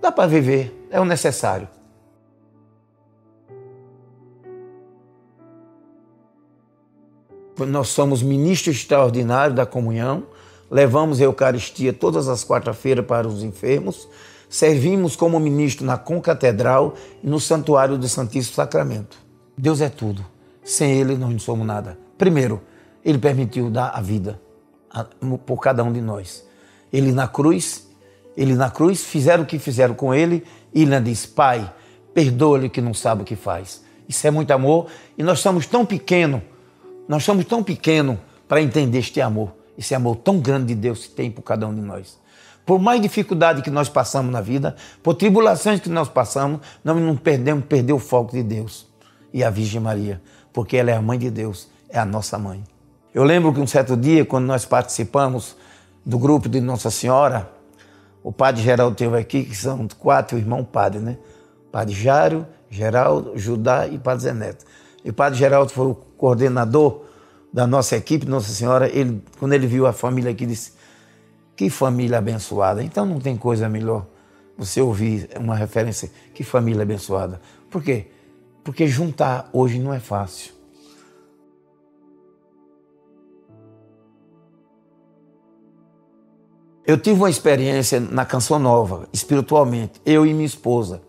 Dá para viver, é o necessário. Nós somos ministros extraordinários da comunhão, levamos a Eucaristia todas as quarta-feiras para os enfermos, servimos como ministro na Concatedral e no Santuário do Santíssimo Sacramento. Deus é tudo. Sem Ele nós não somos nada. Primeiro, Ele permitiu dar a vida por cada um de nós. Ele na cruz, fizeram o que fizeram com Ele e Ele disse, Pai, perdoa-lhe que não sabe o que faz. Isso é muito amor e nós somos tão pequenos para entender este amor, esse amor tão grande de Deus que tem por cada um de nós. Por mais dificuldade que nós passamos na vida, por tribulações que nós passamos, nós não podemos perder o foco de Deus e a Virgem Maria, porque ela é a mãe de Deus, é a nossa mãe. Eu lembro que um certo dia, quando nós participamos do grupo de Nossa Senhora, o padre Geraldo teve aqui, que são 4 irmãos padres, né? Padre Jário, Geraldo, Judá e Padre Zé Neto. E o Padre Geraldo foi o coordenador da nossa equipe, Nossa Senhora. Quando ele viu a família aqui, disse, que família abençoada. Então não tem coisa melhor você ouvir uma referência, que família abençoada. Por quê? Porque juntar hoje não é fácil. Eu tive uma experiência na Canção Nova, espiritualmente, eu e minha esposa.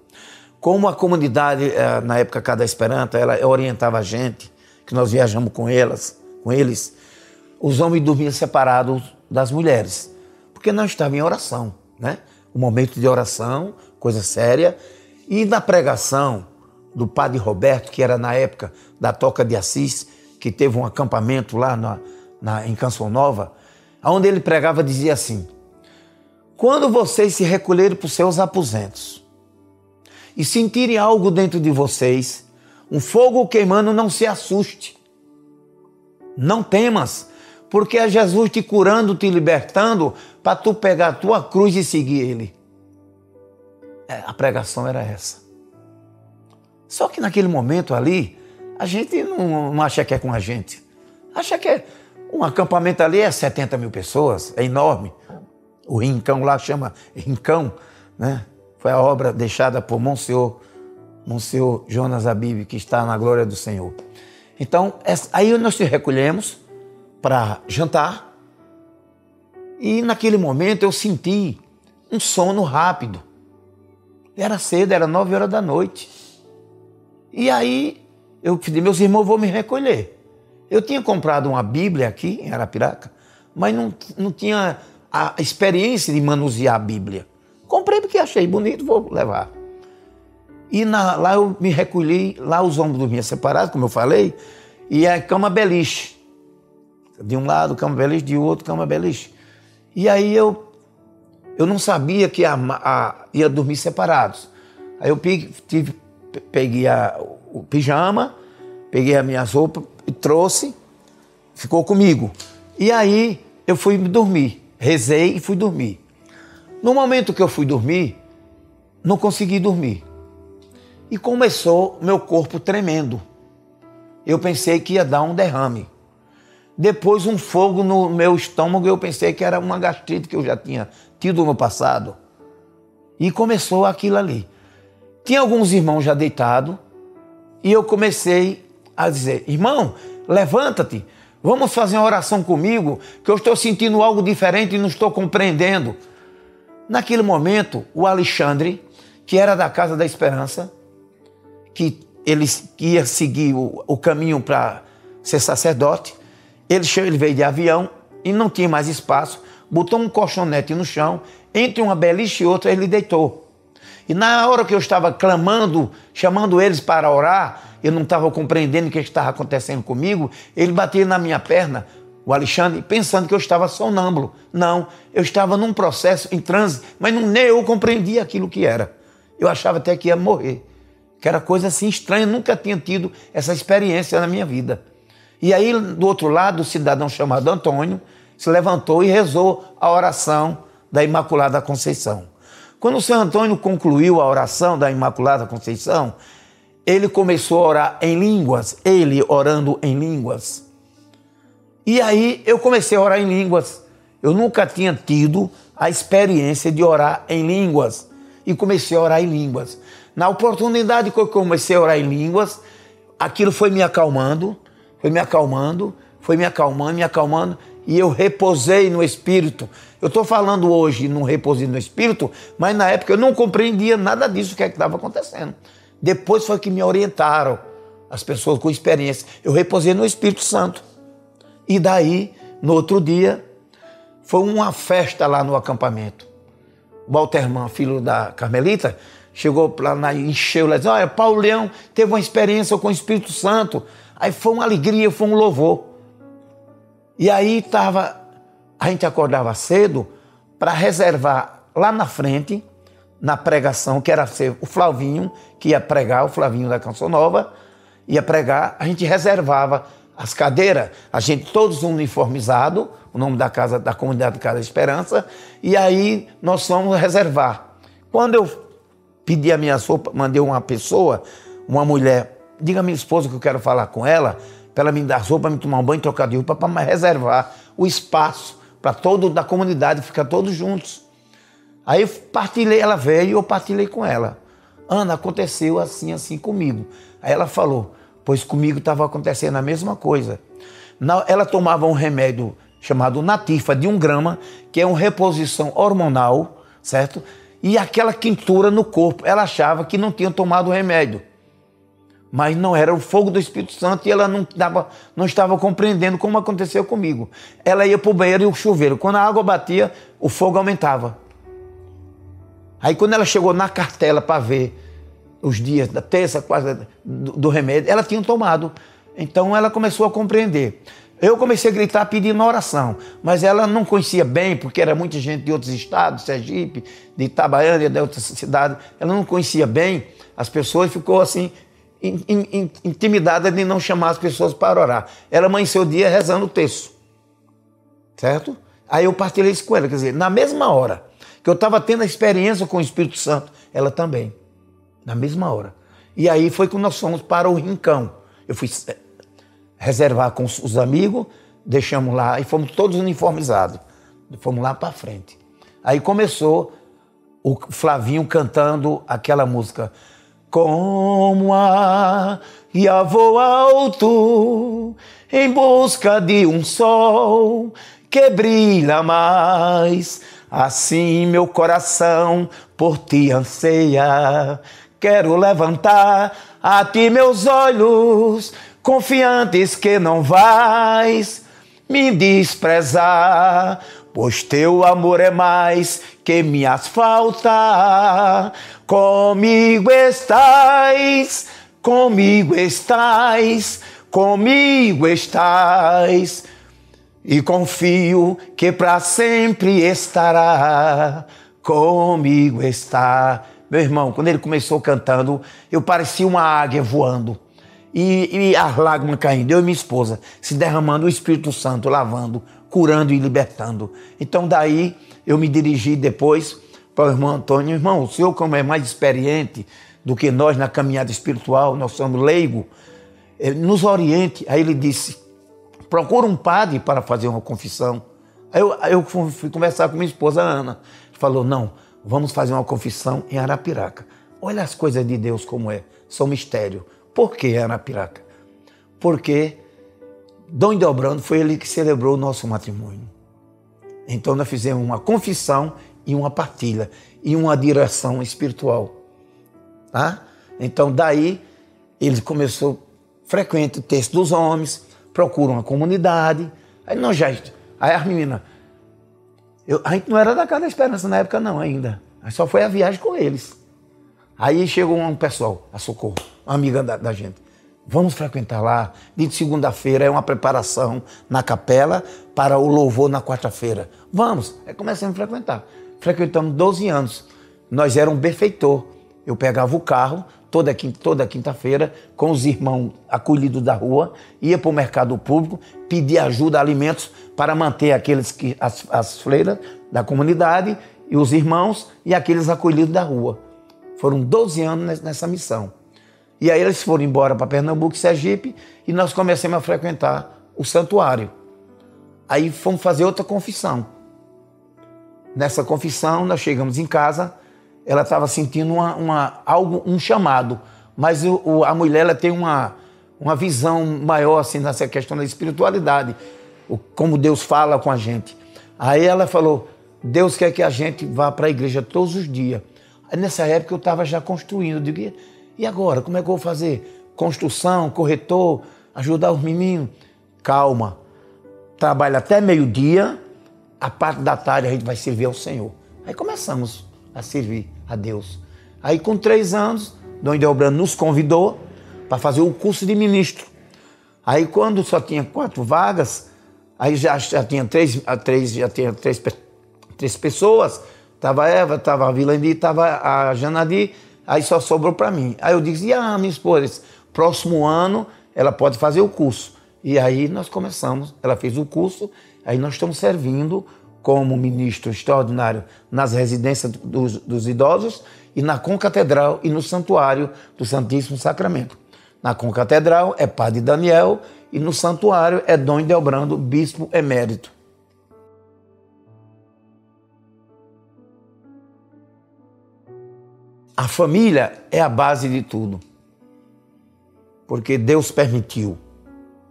Como a comunidade, na época Cada Esperanto, ela orientava a gente, que nós viajamos com eles, os homens dormiam separados das mulheres, porque nós estávamos em oração, né? Um momento de oração, coisa séria. E na pregação do Padre Roberto, que era na época da Toca de Assis, que teve um acampamento lá em Canção Nova, onde ele pregava, dizia assim: quando vocês se recolherem para os seus aposentos e sentirem algo dentro de vocês, um fogo queimando, não se assuste. Não temas, porque é Jesus te curando, te libertando, para tu pegar a tua cruz e seguir Ele. A pregação era essa. Só que naquele momento ali, a gente não acha que é com a gente. Acha que um acampamento ali é 70 mil pessoas, é enorme. O Rincão lá chama Rincão, né? Foi a obra deixada por Monsenhor Jonas Abib, que está na glória do Senhor. Então, aí nós se recolhemos para jantar e naquele momento eu senti um sono rápido. Era cedo, era 9 horas da noite. E aí eu pedi, meus irmãos, vou me recolher. Eu tinha comprado uma Bíblia aqui em Arapiraca, mas não tinha a experiência de manusear a Bíblia. Comprei porque achei bonito, vou levar. E lá eu me recolhi, lá os homens dormiam separados, como eu falei, e a cama beliche. De um lado, cama beliche, de outro, cama beliche. E aí eu não sabia que ia dormir separados. Aí eu peguei o pijama, peguei as minhas roupas e trouxe, ficou comigo. E aí eu fui dormir, rezei e fui dormir. No momento que eu fui dormir, não consegui dormir. E começou meu corpo tremendo. Eu pensei que ia dar um derrame. Depois um fogo no meu estômago, eu pensei que era uma gastrite que eu já tinha tido no passado. E começou aquilo ali. Tinha alguns irmãos já deitados e eu comecei a dizer: irmão, levanta-te, vamos fazer uma oração comigo, que eu estou sentindo algo diferente e não estou compreendendo. Naquele momento, o Alexandre, que era da Casa da Esperança, que ele ia seguir o caminho para ser sacerdote, ele veio de avião e não tinha mais espaço, botou um colchonete no chão, entre uma beliche e outra ele deitou. E na hora que eu estava clamando, chamando eles para orar, eu não estava compreendendo o que estava acontecendo comigo, ele batia na minha perna, o Alexandre, pensando que eu estava sonâmbulo. Não, eu estava num processo em transe, mas nem eu compreendia aquilo que era. Eu achava até que ia morrer, que era coisa assim estranha, nunca tinha tido essa experiência na minha vida. E aí, do outro lado, o cidadão chamado Antônio se levantou e rezou a oração da Imaculada Conceição. Quando o Senhor Antônio concluiu a oração da Imaculada Conceição, ele começou a orar em línguas, ele orando em línguas. E aí eu comecei a orar em línguas. Eu nunca tinha tido a experiência de orar em línguas. E comecei a orar em línguas. Na oportunidade que eu comecei a orar em línguas, aquilo foi me acalmando, me acalmando, e eu reposei no Espírito. Eu estou falando hoje, não reposei no Espírito, mas na época eu não compreendia nada disso, o que estava acontecendo. Depois foi que me orientaram, as pessoas com experiência. Eu reposei no Espírito Santo. E daí, no outro dia, foi uma festa lá no acampamento. O Walterman, filho da Carmelita, chegou lá, encheu lá e disse: olha, Paulo Leão teve uma experiência com o Espírito Santo. Aí foi uma alegria, foi um louvor. E aí a gente acordava cedo para reservar lá na frente, na pregação, que era ser o Flavinho, que ia pregar, o Flavinho da Canção Nova, ia pregar, a gente reservava as cadeiras, a gente todos uniformizados, o nome da casa, da comunidade de Casa da Esperança, e aí nós fomos reservar. Quando eu pedi a minha sopa, mandei uma pessoa, uma mulher, diga à minha esposa que eu quero falar com ela, para ela me dar sopa, para me tomar um banho, trocar de roupa, para reservar o espaço para todo da comunidade, ficar todos juntos. Aí eu partilhei, ela veio e eu partilhei com ela. Ana, aconteceu assim, assim comigo. Aí ela falou, pois comigo estava acontecendo a mesma coisa. Ela tomava um remédio chamado Natifa, de 1 grama, que é uma reposição hormonal, certo? E aquela quintura no corpo, ela achava que não tinha tomado o remédio. Mas não era o fogo do Espírito Santo e ela não estava compreendendo como aconteceu comigo. Ela ia para o banheiro e o chuveiro. Quando a água batia, o fogo aumentava. Aí quando ela chegou na cartela para ver os dias da terça, quarta do remédio, ela tinha tomado. Então ela começou a compreender. Eu comecei a gritar pedindo oração, mas ela não conhecia bem, porque era muita gente de outros estados, Sergipe, de Itabaiana, de outras cidades. Ela não conhecia bem as pessoas e ficou assim, intimidada de não chamar as pessoas para orar. Ela amanheceu o dia rezando o texto, certo? Aí eu partilhei isso com ela, quer dizer, na mesma hora que eu estava tendo a experiência com o Espírito Santo, ela também, na mesma hora. E aí foi que nós fomos para o Rincão. Eu fui reservar com os amigos, deixamos lá e fomos todos uniformizados. Fomos lá para frente. Aí começou o Flavinho cantando aquela música. Como a ia vou alto em busca de um sol que brilha mais. Assim meu coração por ti anseia. Quero levantar a ti meus olhos, confiantes que não vais me desprezar, pois teu amor é mais que minhas faltas. Comigo estás, comigo estás, comigo estás, e confio que para sempre estará. Comigo está. Meu irmão, quando ele começou cantando, eu parecia uma águia voando. E as lágrimas caindo, eu e minha esposa, se derramando o Espírito Santo, lavando, curando e libertando. Então daí eu me dirigi depois para o irmão Antônio. Irmão, o senhor, como é mais experiente do que nós na caminhada espiritual, nós somos leigos, nos oriente. Aí ele disse, procura um padre para fazer uma confissão. Aí eu fui conversar com minha esposa Ana. Ele falou, não, vamos fazer uma confissão em Arapiraca. Olha as coisas de Deus como é, são mistério. Por que Arapiraca? Porque Dom Ideobrando foi ele que celebrou o nosso matrimônio. Então nós fizemos uma confissão e uma partilha e uma direção espiritual. Tá? Então daí ele começou frequente o texto dos homens, procura uma comunidade. Aí nós já... Aí as meninas... A gente não era da Casa da Esperança na época não ainda. Só foi a viagem com eles. Aí chegou um pessoal, a Socorro, uma amiga da gente. Vamos frequentar lá. De segunda-feira é uma preparação na capela para o louvor na quarta-feira. Vamos. Aí começamos a frequentar. Frequentamos 12 anos. Nós éramos benfeitor. Eu pegava o carro toda quinta-feira com os irmãos acolhidos da rua, ia para o mercado público, pedia ajuda, alimentos para manter as freiras da comunidade e os irmãos e aqueles acolhidos da rua. Foram 12 anos nessa missão. E aí eles foram embora para Pernambuco e Sergipe e nós começamos a frequentar o santuário. Aí fomos fazer outra confissão. Nessa confissão, nós chegamos em casa, ela estava sentindo um chamado, mas a mulher ela tem uma visão maior assim, nessa questão da espiritualidade, como Deus fala com a gente. Aí ela falou, Deus quer que a gente vá para a igreja todos os dias. Aí nessa época eu estava já construindo, eu digo, e agora, como é que eu vou fazer? Construção, corretor, ajudar os meninos? Calma, trabalha até meio-dia, a parte da tarde a gente vai servir ao Senhor. Aí começamos a servir a Deus. Aí com 3 anos, Dom Ideobrando nos convidou para fazer o curso de ministro. Aí quando só tinha 4 vagas, aí já tinha três pessoas, estava a Eva, estava a Vilandi, estava a Janadi, aí só sobrou para mim. Aí eu disse, minha esposa, próximo ano ela pode fazer o curso. E aí nós começamos, ela fez o curso, aí nós estamos servindo como ministro extraordinário nas residências dos idosos e na Concatedral e no Santuário do Santíssimo Sacramento. Na Concatedral é Padre Daniel e no Santuário é Dom Ideobrando, Bispo Emérito. A família é a base de tudo, porque Deus permitiu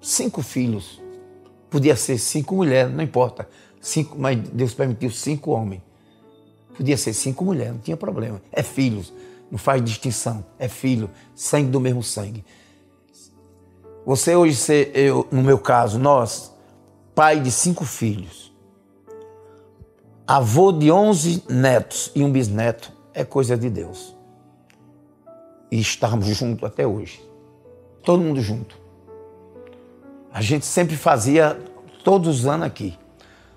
5 filhos, podia ser 5 mulheres, não importa, 5, mas Deus permitiu 5 homens. Podia ser 5 mulheres, não tinha problema. É filhos, não faz distinção. É filho, sangue do mesmo sangue. Você hoje, no meu caso, nós, pai de 5 filhos, avô de 11 netos e um bisneto, é coisa de Deus. E estamos juntos até hoje. Todo mundo junto. A gente sempre fazia todos os anos aqui.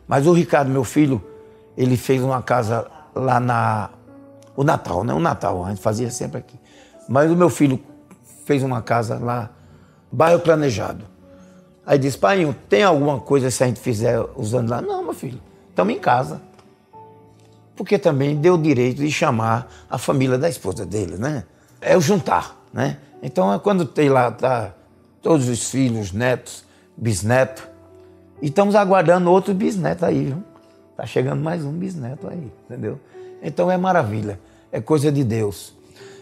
Mas o Ricardo, meu filho, ele fez uma casa lá o Natal, né? O Natal, a gente fazia sempre aqui. Mas o meu filho fez uma casa lá, bairro Planejado. Aí disse, pai, tem alguma coisa se a gente fizer usando lá? Não, meu filho, estamos em casa. Porque também deu o direito de chamar a família da esposa dele, né? É o juntar, né? Então, quando tem lá, tá todos os filhos, netos, bisnetos, e estamos aguardando outro bisneto aí, viu? Tá chegando mais um bisneto aí, entendeu? Então é maravilha, é coisa de Deus.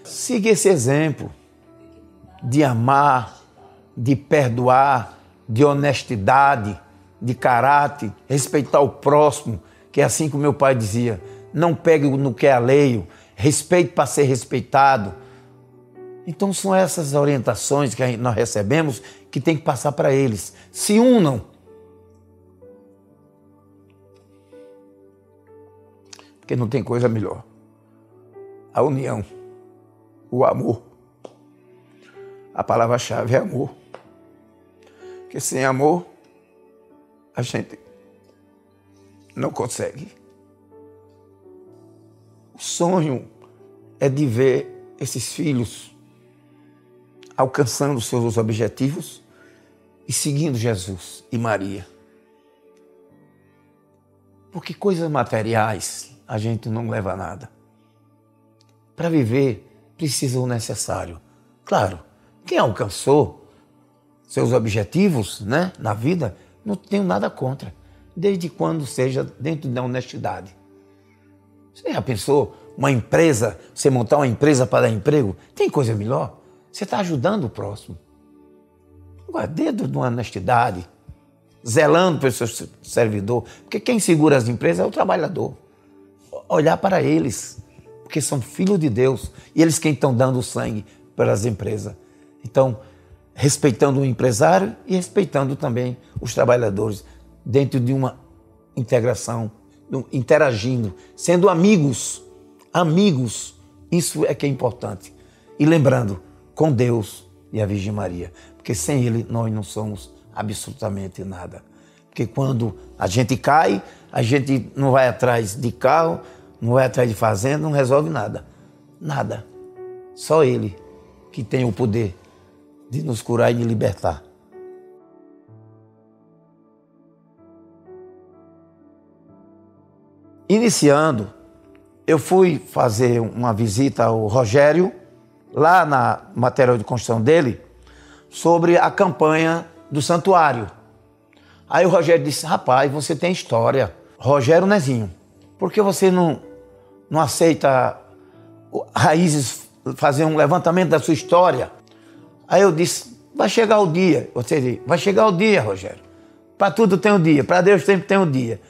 Siga esse exemplo de amar, de perdoar, de honestidade, de caráter, respeitar o próximo, que é assim que o meu pai dizia, não pegue no que é alheio, respeite para ser respeitado. Então são essas orientações que nós recebemos que tem que passar para eles. Se unam. Porque não tem coisa melhor. A união, o amor. A palavra-chave é amor. Porque sem amor, a gente não consegue. O sonho é de ver esses filhos alcançando seus objetivos e seguindo Jesus e Maria. Porque coisas materiais a gente não leva a nada. Para viver, precisa o necessário. Claro, quem alcançou seus objetivos, né, na vida, não tenho nada contra, desde quando seja dentro da honestidade. Você já pensou uma empresa, você montar uma empresa para dar emprego? Tem coisa melhor? Você está ajudando o próximo. Agora, dentro de uma honestidade, zelando pelo seu servidor, porque quem segura as empresas é o trabalhador. Olhar para eles, porque são filhos de Deus e eles quem estão dando o sangue pelas empresas. Então, respeitando o empresário e respeitando também os trabalhadores dentro de uma integração, interagindo, sendo amigos, isso é que é importante. E lembrando, com Deus e a Virgem Maria, porque sem Ele nós não somos absolutamente nada. Porque quando a gente cai, a gente não vai atrás de carro, não vai atrás de fazenda, não resolve nada. Nada. Só Ele que tem o poder de nos curar e de libertar. Iniciando, eu fui fazer uma visita ao Rogério, lá na material de construção dele, sobre a campanha do santuário. Aí o Rogério disse, rapaz, você tem história. Rogério Nezinho, por que você não aceita raízes, fazer um levantamento da sua história? Aí eu disse, vai chegar o dia. Você diz, vai chegar o dia, Rogério. Para tudo tem um dia, para Deus sempre tem um dia.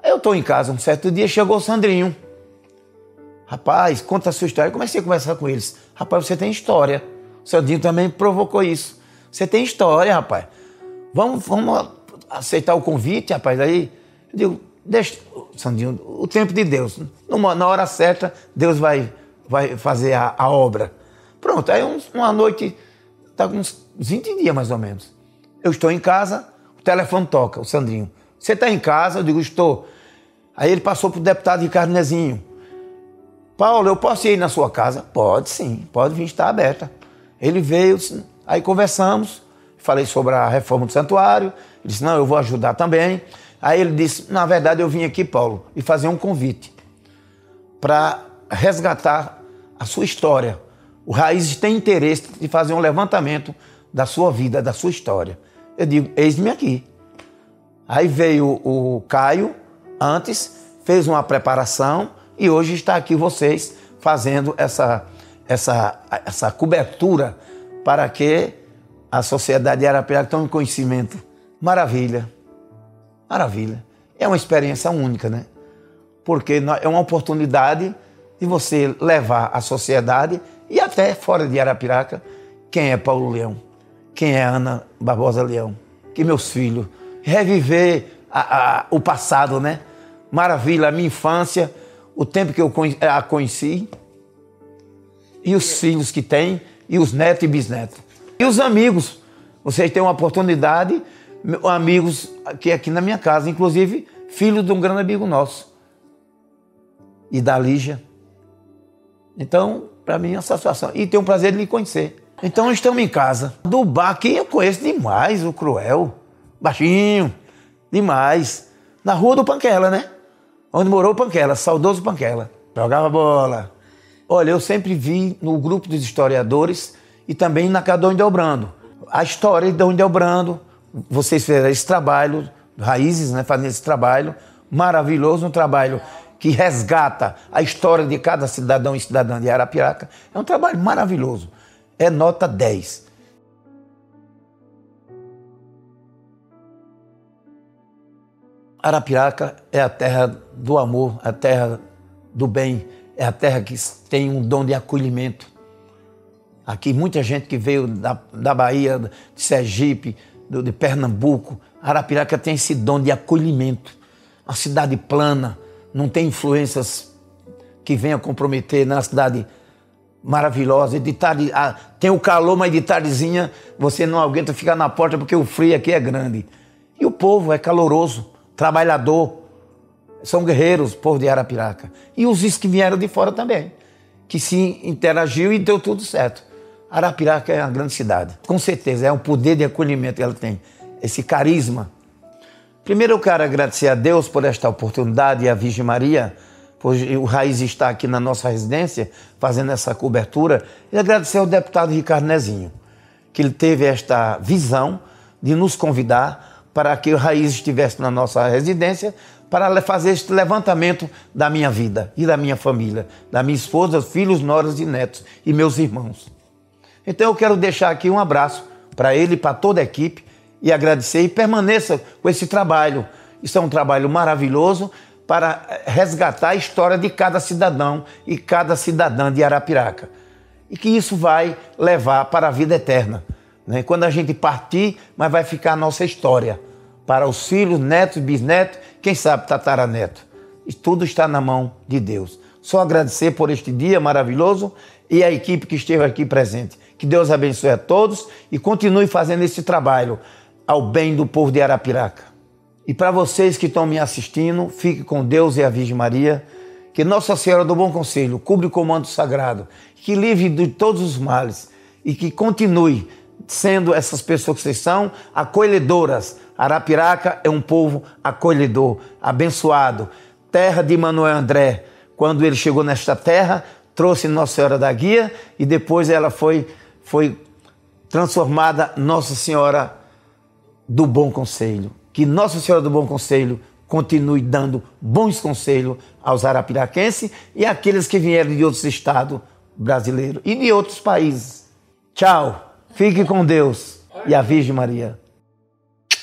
Aí eu estou em casa, um certo dia, chegou o Sandrinho. Rapaz, conta a sua história. Eu comecei a conversar com eles. Rapaz, você tem história. O Sandrinho também provocou isso. Você tem história, rapaz. Vamos aceitar o convite, rapaz. Aí eu digo, deixa, Sandrinho, o tempo de Deus. Na hora certa, Deus vai fazer a obra. Pronto, aí uma noite, está com uns 20 dias mais ou menos. Eu estou em casa, o telefone toca, o Sandrinho. Você está em casa? Eu digo, estou. Aí ele passou para o deputado Ricardo Nezinho. Paulo, eu posso ir na sua casa? Pode sim, pode vir, está aberta. Ele veio, aí conversamos, falei sobre a reforma do santuário, ele disse, não, eu vou ajudar também. Aí ele disse, na verdade eu vim aqui, Paulo, e fazer um convite para resgatar a sua história. O Raízes tem interesse de fazer um levantamento da sua vida, da sua história. Eu digo, eis-me aqui. Aí veio o Caio, antes, fez uma preparação e hoje está aqui vocês fazendo essa cobertura para que a sociedade de Arapiraca tenha um conhecimento. Maravilha, maravilha. É uma experiência única, né? Porque é uma oportunidade de você levar à sociedade e até fora de Arapiraca quem é Paulo Leão, quem é Ana Barbosa Leão, que meus filhos, reviver o passado, né? Maravilha, a minha infância, o tempo que eu a conheci, e os filhos que tem, e os netos e bisnetos. E os amigos Vocês têm uma oportunidade, amigos aqui na minha casa, inclusive filho de um grande amigo nosso, e da Lígia. Então, para mim é uma satisfação. E tenho o prazer de lhe conhecer. Então, estamos em casa. Do bar, que eu conheço demais, o Cruel. Baixinho, demais. Na rua do Panquela, né? Onde morou o Panquela, saudoso Panquela. Jogava bola. Olha, eu sempre vi no grupo dos historiadores e também na casa do Delbrando. A história de Delbrando, vocês fizeram esse trabalho, Raízes, né? Fazendo esse trabalho maravilhoso, um trabalho que resgata a história de cada cidadão e cidadã de Arapiraca. É um trabalho maravilhoso. É nota 10. Arapiraca é a terra do amor, a terra do bem, é a terra que tem um dom de acolhimento. Aqui muita gente que veio da Bahia, de Sergipe, de Pernambuco, Arapiraca tem esse dom de acolhimento. Uma cidade plana, não tem influências que venham comprometer, na cidade maravilhosa. De tarde, tem o calor, mas de tardezinha você não aguenta ficar na porta porque o frio aqui é grande. E o povo é caloroso, trabalhador, são guerreiros, o povo de Arapiraca. E os que vieram de fora também, que se interagiu e deu tudo certo. Arapiraca é uma grande cidade, com certeza, é um poder de acolhimento que ela tem, esse carisma. Primeiro eu quero agradecer a Deus por esta oportunidade e a Virgem Maria, por o Raiz estar aqui na nossa residência, fazendo essa cobertura, e agradecer ao deputado Ricardo Nezinho, que ele teve esta visão de nos convidar para que o Raiz estivesse na nossa residência, para fazer este levantamento da minha vida e da minha família, da minha esposa, filhos, noras e netos e meus irmãos. Então eu quero deixar aqui um abraço para ele e para toda a equipe e agradecer e permaneça com esse trabalho. Isso é um trabalho maravilhoso para resgatar a história de cada cidadão e cada cidadã de Arapiraca. E que isso vai levar para a vida eterna, né? Quando a gente partir, mas vai ficar a nossa história para os filhos, netos, bisnetos, quem sabe tataraneto. E tudo está na mão de Deus. Só agradecer por este dia maravilhoso e a equipe que esteve aqui presente. Que Deus abençoe a todos e continue fazendo esse trabalho ao bem do povo de Arapiraca. E para vocês que estão me assistindo, fique com Deus e a Virgem Maria. Que Nossa Senhora do Bom Conselho cubra o comando sagrado, que livre de todos os males e que continue sendo essas pessoas que vocês são, acolhedoras. Arapiraca é um povo acolhedor, abençoado. Terra de Manoel André. Quando ele chegou nesta terra, trouxe Nossa Senhora da Guia e depois ela foi transformada Nossa Senhora do Bom Conselho. Que Nossa Senhora do Bom Conselho continue dando bons conselhos aos arapiraquenses e àqueles que vieram de outros estados brasileiros e de outros países. Tchau, fique com Deus e a Virgem Maria.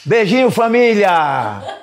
Beijinho, família!